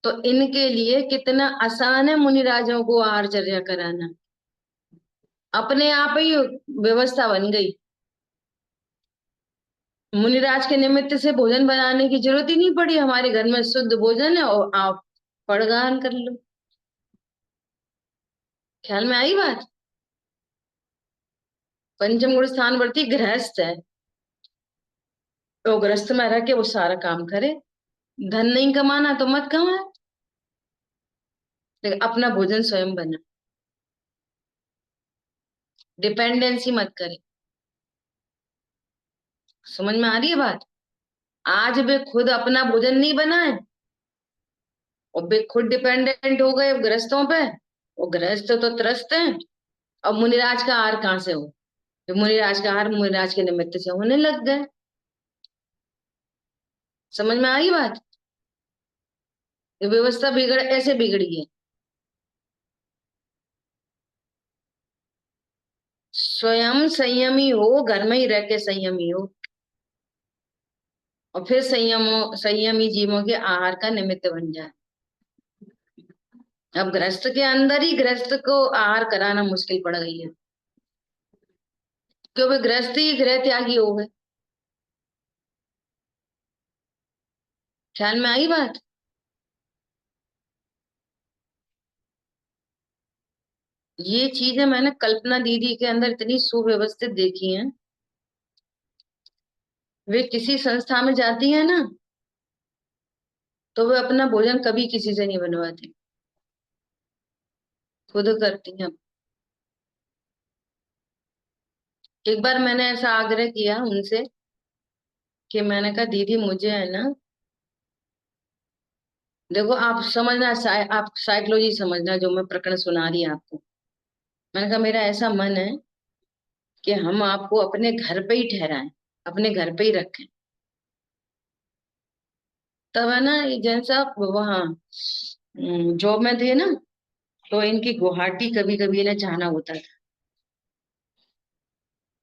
Speaker 1: तो इनके लिए कितना आसान है मुनिराजों को आहारचर्या कराना। अपने आप ही व्यवस्था बन गई। मुनिराज के निमित्त से भोजन बनाने की जरूरत ही नहीं पड़ी। हमारे घर में शुद्ध भोजन है और आप पड़गान कर लो। ख्याल में आई बात? पंचम गुण स्थान वर्ती गृहस्थ है, तो गृहस्थ में रह के वो सारा काम करे। धन नहीं कमाना तो मत कमाए, लेकिन अपना भोजन स्वयं बना। डिपेंडेंसी मत करे। समझ में आ रही है बात? आज वे खुद अपना भोजन नहीं बनाए और वे खुद डिपेंडेंट हो गए गृहस्थों पे। वो गृहस्थ तो त्रस्त हैं। अब मुनिराज का आहार कहाँ से हो? तो मुनिराज का आहार मुनिराज के निमित्त से होने लग गए। समझ में आई बात? ये व्यवस्था बिगड़ ऐसे बिगड़ी है। स्वयं संयमी हो, घर में ही रह के संयमी हो, और फिर संयमी जीवों के आहार का निमित्त बन जाए। अब गृहस्थ के अंदर ही गृहस्थ को आहार कराना मुश्किल पड़ गई है, क्योंकि गृहस्थ ही गृह त्यागी हो गए। ख्याल में आई बात? ये चीजें मैंने कल्पना दीदी के अंदर इतनी सुव्यवस्थित देखी हैं। वे किसी संस्था में जाती है ना, तो वे अपना भोजन कभी किसी से नहीं बनवाती, खुद करती हैं। एक बार मैंने ऐसा आग्रह किया उनसे कि मैंने कहा दीदी मुझे है ना, देखो आप समझना, आप साइकोलॉजी समझना जो मैं प्रकरण सुना रही हूँ आपको। मैंने कहा मेरा ऐसा मन है कि हम आपको अपने घर पे ही ठहराएं, अपने घर पे ही रखें। तब है ना ये जैन साहब वहाँ जॉब में थे ना, तो इनकी गुवाहाटी कभी कभी ना जाना होता था।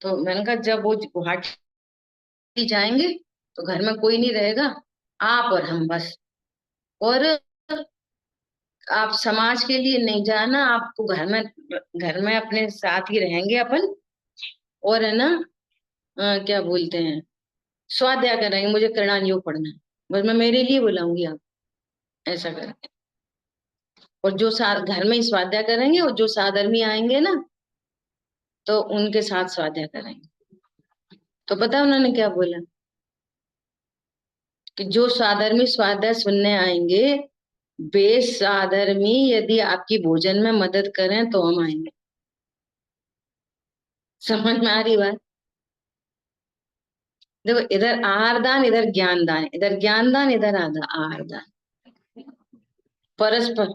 Speaker 1: तो मैंने कहा जब वो गुवाहाटी जाएंगे तो घर में कोई नहीं रहेगा, आप और हम बस। और आप समाज के लिए नहीं जाना, आपको घर में अपने साथ ही रहेंगे अपन। और है ना, क्या बोलते हैं, स्वाध्याय करेंगे, मुझे कृणान योग पढ़ना है, बस मैं मेरे लिए बुलाऊंगी आप, ऐसा करेंगे। और जो घर में ही स्वाध्याय करेंगे, और जो साधर्मी आएंगे ना, तो उनके साथ स्वाध्याय करेंगे। तो पता है उन्होंने क्या बोला, कि जो साधर्मी स्वाध्याय सुनने आएंगे, वे साधर्मी यदि आपकी भोजन में मदद करें तो हम आएंगे। समझ में आ रही बात? देखो, इधर आहार दान, इधर ज्ञान दान, इधर ज्ञान दान, इधर आधा आहार दान, परस्पर।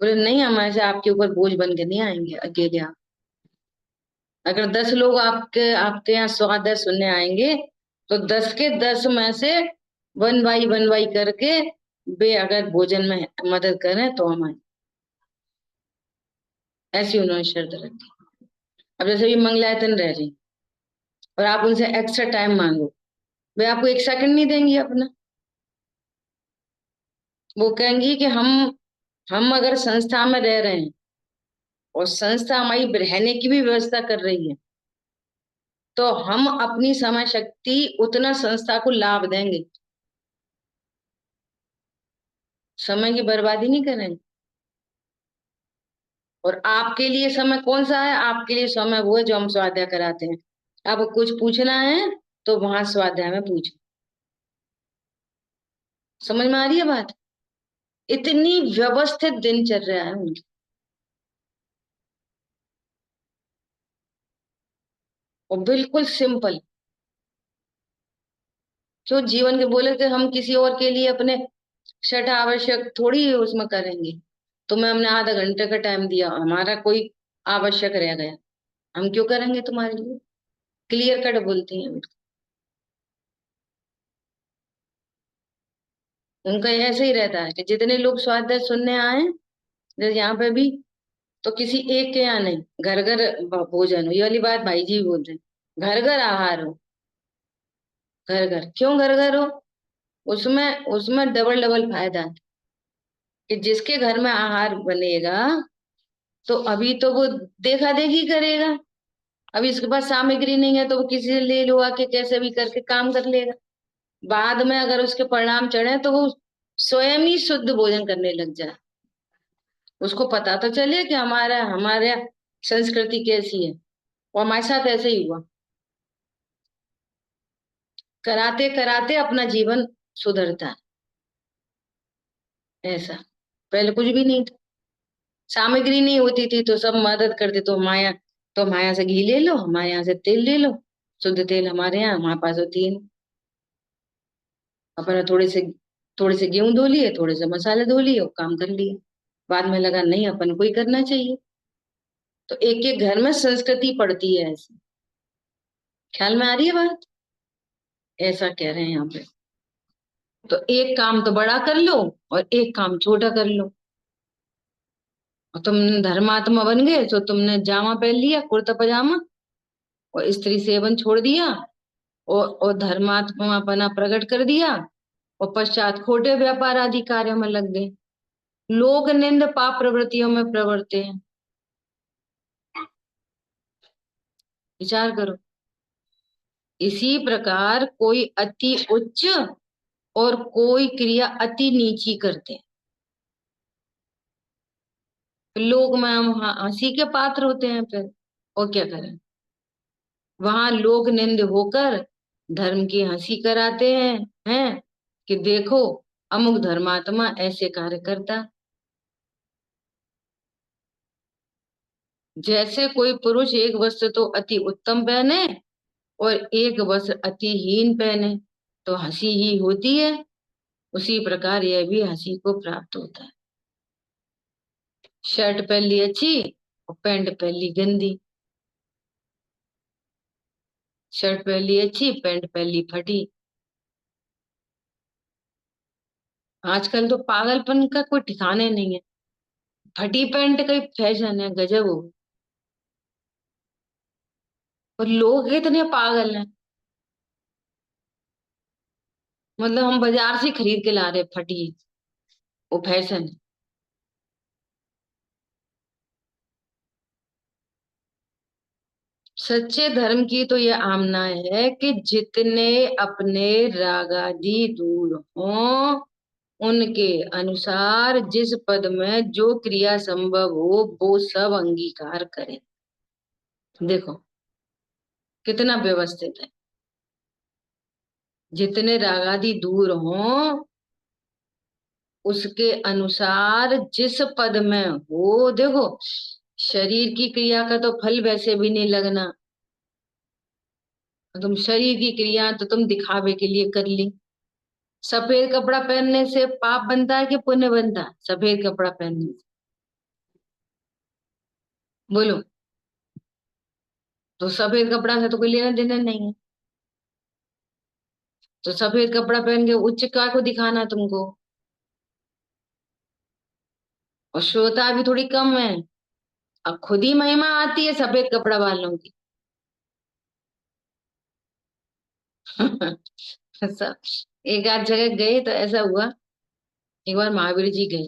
Speaker 1: बोले नहीं, हम ऐसे आपके ऊपर बोझ बन के नहीं आएंगे अकेले आप। अगर 10 लोग आपके आपके यहाँ स्वाध्याय सुनने आएंगे, तो 10 के 10 में से 1 बाई 1 करके वे अगर भोजन में मदद करें तो हम आए। ऐसी उन्होंने शर्त रखी। अब जैसे भी मंगलायतन रह रही, और आप उनसे एक्स्ट्रा टाइम मांगो, वे आपको 1 सेकंड नहीं देंगी अपना। वो कहेंगी कि हम अगर संस्था में रह रहे हैं, और संस्था हमारी रहने की भी व्यवस्था कर रही है, तो हम अपनी समय शक्ति उतना संस्था को लाभ देंगे, समय की बर्बादी नहीं करेंगे। और आपके लिए समय कौन सा है? आपके लिए समय वो है जो हम स्वाध्याय कराते हैं। आपको कुछ पूछना है तो वहां स्वाध्याय में पूछो। समझ में आ रही है बात? इतनी व्यवस्थित दिनचर्या है उनकी, और बिल्कुल सिंपल। जो जीवन के बोले कि हम किसी और के लिए अपने शठ आवश्यक थोड़ी उसमें करेंगे। तुम्हें हमने आधा घंटे का टाइम दिया, हमारा कोई आवश्यक रह गया, हम क्यों करेंगे तुम्हारे लिए? क्लियर कट बोलती हैं। उनका ऐसे ही रहता है कि जितने लोग स्वाध्याय सुनने आए, जैसे यहाँ पे भी, तो किसी एक के यहाँ नहीं, घर घर भोजन हो। ये वाली बात भाई जी बोल रहे हैं, घर घर आहार हो। घर घर क्यों घर घर हो? उसमें उसमें डबल डबल फायदा है, कि जिसके घर में आहार बनेगा, तो अभी तो वो देखा देखी करेगा। अभी इसके पास सामग्री नहीं है, तो वो किसी से ले लो आके, कैसे भी करके काम कर लेगा। बाद में अगर उसके परिणाम चढ़े, तो वो स्वयं ही शुद्ध भोजन करने लग जाए। उसको पता तो चले कि हमारा हमारे संस्कृति कैसी है। और हमारे साथ ऐसे ही हुआ, कराते कराते अपना जीवन सुधरता है। ऐसा पहले कुछ भी नहीं था, सामग्री नहीं होती थी, तो सब मदद करते। तो हमारे यहाँ से घी ले लो, हमारे यहाँ से तेल ले लो, शुद्ध तेल हमारे यहाँ, हमारे पास होती है। अपना थोड़े से गेहूं धो लिए, थोड़े से मसाले धो लिए, और काम कर लिए। बाद में लगा नहीं, अपन को ही करना चाहिए। तो एक एक घर में संस्कृति पड़ती है ऐसी। ख्याल में आ रही है बात? ऐसा कह रहे हैं यहाँ पे। तो एक काम तो बड़ा कर लो, और एक काम छोटा कर लो। और तुम धर्मात्मा बन गए, तो तुमने जामा पहन लिया, कुर्ता पजामा, और स्त्री सेवन छोड़ दिया, और धर्मात्मापना प्रकट कर दिया, और पश्चात खोटे व्यापार आदि कार्यों में लग गए। लोक निंद पाप प्रवृत्तियों में प्रवृत्ते हैं। विचार करो। इसी प्रकार कोई अति उच्च, और कोई क्रिया अति नीची करते हैं। लोग में हम हंसी के पात्र होते हैं फिर, और क्या करें? वहां लोक निंद होकर धर्म की हंसी कराते हैं कि देखो, अमुक धर्मात्मा ऐसे कार्य करता। जैसे कोई पुरुष एक वस्त्र तो अति उत्तम पहने, और एक वस्त्र अति हीन पहने, तो हंसी ही होती है। उसी प्रकार यह भी हंसी को प्राप्त होता है। शर्ट पहन ली अच्छी, और पैंट पहन ली गंदी। शर्ट पहन ली अच्छी, पैंट पहन ली फटी। आजकल तो पागलपन का कोई ठिकाने नहीं है। फटी पैंट का फैशन है, गजब हो। और लोग इतने पागल हैं, मतलब हम बाजार से खरीद के ला रहे फटी, वो फैशन है। सच्चे धर्म की तो ये आमना है कि जितने अपने रागादि दूर हों, उनके अनुसार जिस पद में जो क्रिया संभव हो वो सब अंगीकार करें। देखो कितना व्यवस्थित है। जितने रागादि दूर हों उसके अनुसार जिस पद में हो। देखो शरीर की क्रिया का तो फल वैसे भी नहीं लगना। तुम शरीर की क्रिया तो तुम दिखावे के लिए कर ली। सफेद कपड़ा पहनने से पाप बनता है कि पुण्य बनता है? सफेद कपड़ा पहनने से बोलो। तो सफेद कपड़ा से तो कोई लेना देना नहीं है। तो सफेद कपड़ा पहन के उच्च काय को दिखाना तुमको? और श्रोता भी थोड़ी कम है। अब खुद ही महिमा आती है सफेद कपड़ा वालों की। सब एक आध जगह गए तो ऐसा हुआ। एक बार महावीर जी गए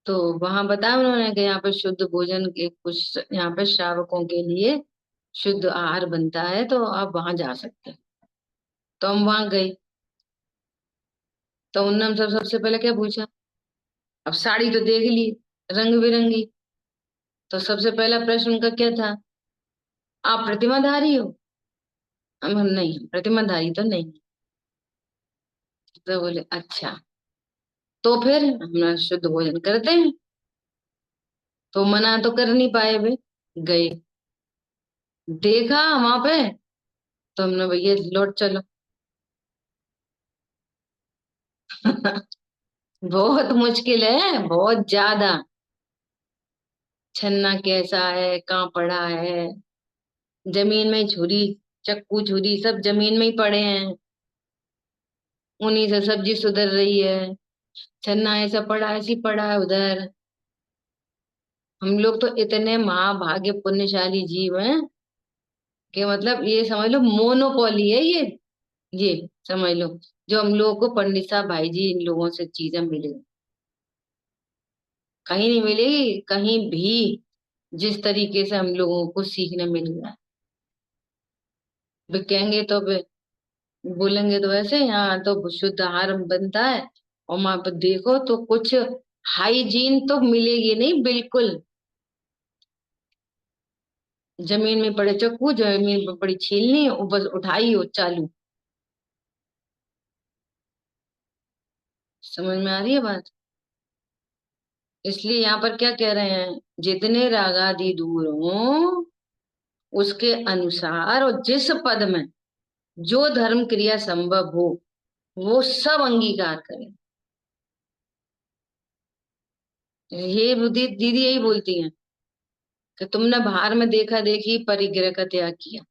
Speaker 1: तो वहां बताया उन्होंने कि यहाँ पे शुद्ध भोजन के कुछ, यहाँ पे श्रावकों के लिए शुद्ध आहार बनता है तो आप वहां जा सकते हैं। तो हम वहां गए तो उन्होंने हम सब सबसे पहले क्या पूछा। अब साड़ी तो देख ली रंग बिरंगी। तो सबसे पहला प्रश्न उनका क्या था? आप प्रतिमाधारी हो? हम नहीं, प्रतिमाधारी तो नहीं। तो बोले अच्छा, तो फिर हम शुद्ध भोजन करते हैं। तो मना तो कर नहीं पाए वे। गए, देखा वहां पे, तो हमने भैया लौट चलो। बहुत मुश्किल है, बहुत ज्यादा। छन्ना कैसा है, कहाँ पड़ा है? जमीन में छुरी, चक्कू छुरी सब जमीन में ही पड़े हैं। उन्हीं से सब्जी सुधर रही है। छन्ना ऐसा पड़ा, ऐसी पड़ा है उधर। हम लोग तो इतने महाभाग्य पुण्यशाली जीव हैं कि मतलब ये समझ लो मोनोपोली है ये समझ लो। जो हम लोगों को पंडित साहब भाई जी इन लोगों से चीजें मिली, कहीं नहीं मिलेगी कहीं भी। जिस तरीके से हम लोगों को सीखने मिल रहा है। वे कहेंगे तो वे बोलेंगे तो वैसे यहाँ तो शुद्ध आहार बनता है। और वहां पर देखो तो कुछ हाइजीन तो मिलेगी नहीं बिल्कुल। जमीन में पड़े चक्कू, जमीन पर पड़ी छीलनी, और बस उठाई हो चालू। समझ में आ रही है बात? इसलिए यहाँ पर क्या कह रहे हैं? जितने रागादि दूर हो उसके अनुसार और जिस पद में जो धर्म क्रिया संभव हो वो सब अंगीकार करें। ये बुद्धि दीदी यही बोलती हैं कि तुमने बाहर में देखा देखी परिग्रह का त्याग किया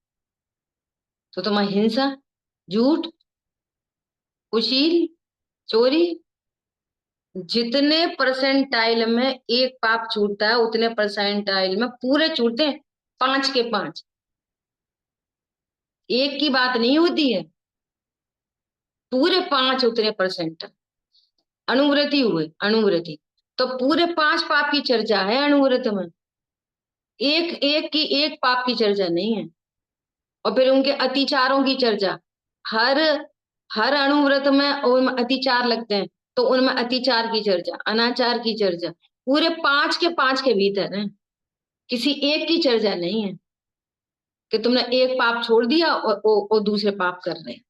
Speaker 1: तो तुम हिंसा, झूठ, कुशील, चोरी, जितने परसेंटाइल में एक पाप छूटता है उतने परसेंटाइल में पूरे छूटते हैं। पांच के पांच। एक की बात नहीं होती है, पूरे पांच उतने परसेंट। अणुव्रति हुए, अणुव्रति तो पूरे पांच पाप की चर्चा है अणुव्रत में। एक एक की एक पाप की चर्चा नहीं है। और फिर उनके अतिचारों की चर्चा। हर हर अणुव्रत में उनमें अतिचार लगते हैं तो उनमें अतिचार की चर्चा, अनाचार की चर्चा। पूरे पांच के भीतर है, किसी एक की चर्चा नहीं है कि तुमने एक पाप छोड़ दिया और दूसरे पाप कर रहे हैं।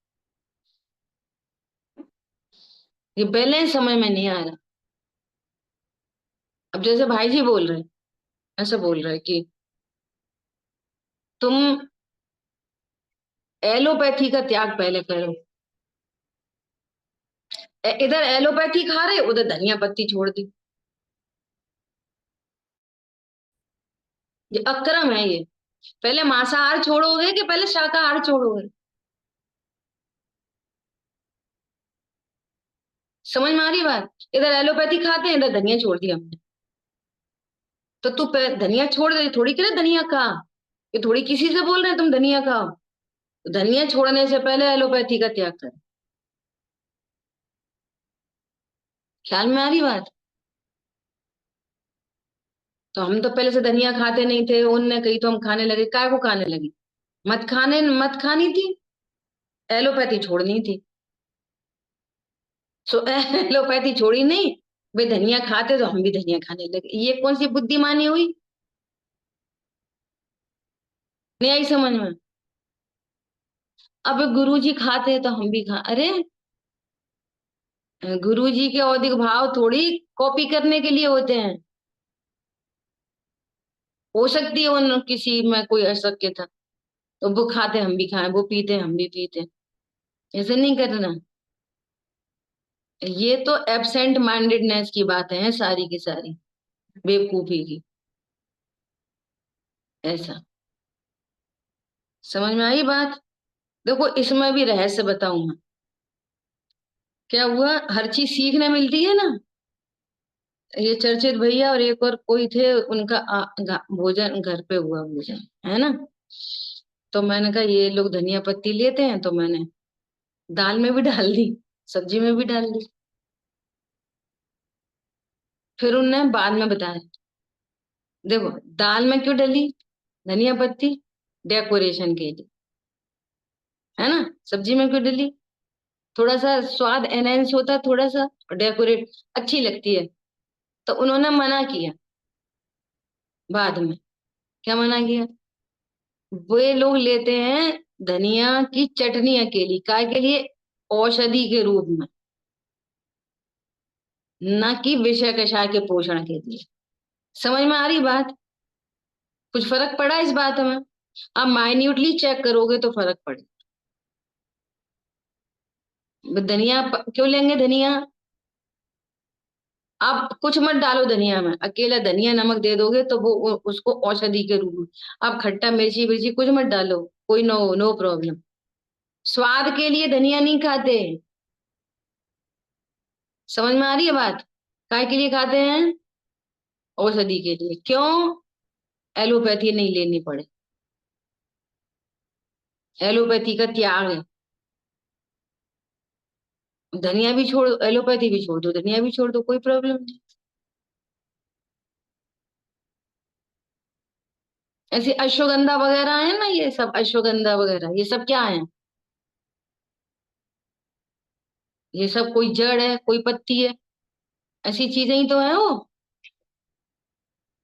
Speaker 1: ये बैलेंस समझ में नहीं आ रहा। अब जैसे भाई जी बोल रहे हैं, ऐसा बोल रहे हैं कि तुम एलोपैथी का त्याग पहले करो। इधर एलोपैथी खा रहे, उधर धनिया पत्ती छोड़ दी। ये अक्रम है ये। पहले मांसाहार छोड़ोगे कि पहले शाकाहार छोड़ोगे? समझ में आ रही बात? इधर एलोपैथी खाते हैं, इधर धनिया छोड़ दिया हमने। तो तू धनिया छोड़ दे, थोड़ी करे धनिया खा। ये थोड़ी किसी से बोल रहे हैं तुम धनिया खाओ। तो धनिया छोड़ने से पहले एलोपैथी का त्याग कर। ख्याल में आ रही बात? तो हम तो पहले से धनिया खाते नहीं थे, उनने कही तो हम खाने लगे। काय को खाने लगे? मत खानी थी, एलोपैथी छोड़नी थी। सो एलोपैथी छोड़ी नहीं, वे धनिया खाते तो हम भी धनिया खाने लगे। ये कौन सी बुद्धिमानी हुई? नहीं आई समझ में? अब गुरुजी खाते तो हम भी खा। अरे गुरुजी के औदिक भाव थोड़ी कॉपी करने के लिए होते हैं। हो सकती है उन किसी में कोई अशक्य था, तो वो खाते हम भी खाएं, वो पीते हम भी पीते। ऐसे नहीं करना। ये तो एब्सेंट माइंडेडनेस की बातें हैं सारी की सारी, बेवकूफी की। ऐसा समझ में आई बात? देखो इसमें भी रहस्य बताऊं मैं। क्या हुआ, हर चीज सीखने मिलती है ना। ये चर्चित भैया और एक और कोई थे, उनका भोजन घर पे हुआ, भोजन है ना। तो मैंने कहा ये लोग धनिया पत्ती लेते हैं, तो मैंने दाल में भी डाल दी, सब्जी में भी डाल दी। फिर उनने बाद में बताया, देखो दाल में क्यों डली धनिया पत्ती? डेकोरेशन के लिए, है ना। सब्जी में क्यों डली? थोड़ा सा स्वाद एनहेंस होता है, थोड़ा सा डेकोरेट अच्छी लगती है। तो उन्होंने मना किया बाद में। क्या मना किया? वे लोग लेते हैं धनिया की चटनी अकेली, काय के लिए? औषधि के रूप में, न कि विषय कषाय के पोषण के लिए। समझ में आ रही बात? कुछ फर्क पड़ा इस बात में? आप माइन्यूटली चेक करोगे तो फर्क पड़े। धनिया क्यों लेंगे धनिया? आप कुछ मत डालो धनिया में, अकेला धनिया नमक दे दोगे तो वो उसको औषधि के रूप में। आप खट्टा मिर्ची विर्ची कुछ मत डालो, कोई नो प्रॉब्लम। स्वाद के लिए धनिया नहीं खाते। समझ में आ रही है बात? काय के लिए खाते हैं? औषधि के लिए। क्यों? एलोपैथी नहीं लेनी पड़े। एलोपैथी का त्याग है। धनिया भी छोड़ दो, एलोपैथी भी छोड़ दो, धनिया भी छोड़ दो, कोई प्रॉब्लम नहीं। ऐसे अश्वगंधा वगैरह है ना, ये सब अश्वगंधा वगैरह ये सब क्या है? ये सब कोई जड़ है, कोई पत्ती है? ऐसी चीजें ही तो है वो।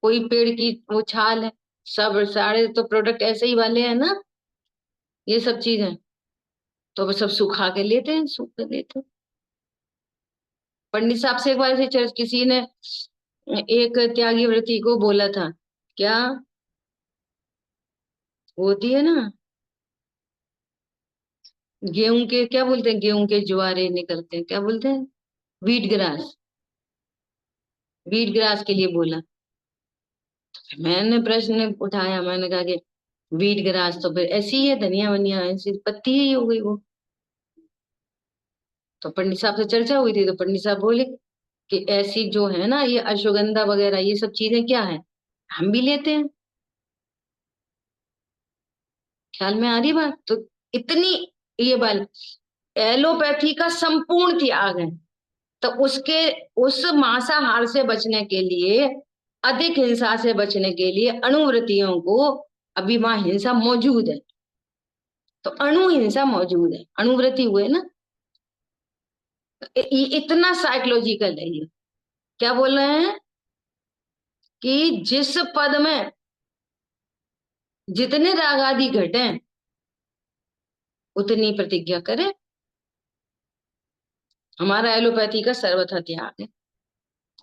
Speaker 1: कोई पेड़ की वो छाल है। सब सारे तो प्रोडक्ट ऐसे ही वाले हैं ना, ये सब चीजें। तो वो सब सुखा के लेते हैं, सूख के लेते हैं। पंडित साहब से एक बार ऐसे चर्च किसी ने एक त्यागी व्रती को बोला था, क्या होती है ना, गेहूं के क्या बोलते हैं, गेहूं के ज्वारे निकलते हैं, क्या बोलते हैं? Wheat grass. वीट ग्रास के लिए बोला। मैंने प्रश्न उठाया, मैंने कहा कि वीट ग्रास तो फिर ऐसी ही है, धनिया वनिया ऐसी पत्ती ही हो गई वो। तो पंडित साहब से चर्चा हुई थी, तो पंडित साहब बोले कि ऐसी जो है ना ये अश्वगंधा वगैरह ये सब चीजें क्या है, हम भी लेते हैं। ख्याल में आ रही बात? तो इतनी ये बात, एलोपैथी का संपूर्ण त्याग है। तो उसके उस मांसाहार से बचने के लिए, अधिक हिंसा से बचने के लिए अणुव्रतियों को, अभी वहां हिंसा मौजूद है, तो अणु हिंसा मौजूद है, अणुव्रति हुए ना। ये इतना साइकोलॉजिकल है ये। क्या बोल रहे हैं कि जिस पद में जितने राग आदि घटे उतनी प्रतिज्ञा करे। हमारा एलोपैथी का सर्वथा त्याग है।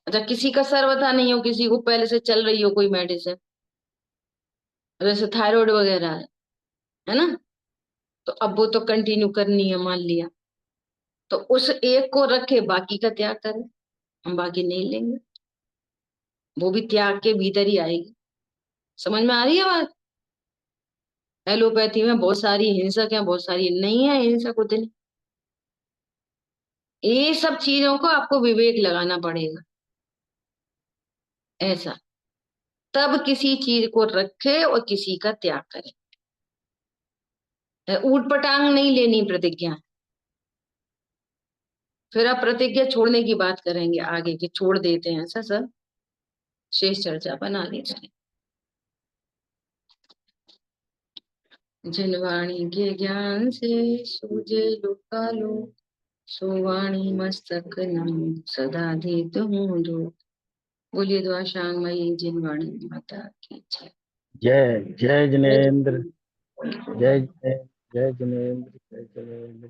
Speaker 1: अच्छा किसी का सर्वथा नहीं हो, किसी को पहले से चल रही हो कोई मेडिसिन, जैसे थायराइड वगैरह है ना, तो अब वो तो कंटिन्यू करनी है मान लिया, तो उस एक को रखे, बाकी का त्याग करे। हम बाकी नहीं लेंगे, वो भी त्याग के भीतर ही आएगी। समझ में आ रही है बात? एलोपैथी में बहुत सारी हिंसक है, बहुत सारी नहीं है हिंसक उतनी। ये सब चीजों को आपको विवेक लगाना पड़ेगा। ऐसा तब किसी चीज को रखे और किसी का त्याग करे। ऊट पटांग नहीं लेनी प्रतिज्ञा। फिर आप प्रतिज्ञा छोड़ने की बात करेंगे आगे कि छोड़ देते हैं ऐसा सर। शेष चर्चा बना लेना है। जिनवाणी के ज्ञान से सूझे लोकालो, सोवाणी मस्तक नाम सदा धीत हूँ जो। बोलिए द्वाशांग मई जिनवाणी माता की जय।
Speaker 3: जय जय जिनेन्द्र, जय जय जय जिनेन्द्र, जय जिनेन्द्र।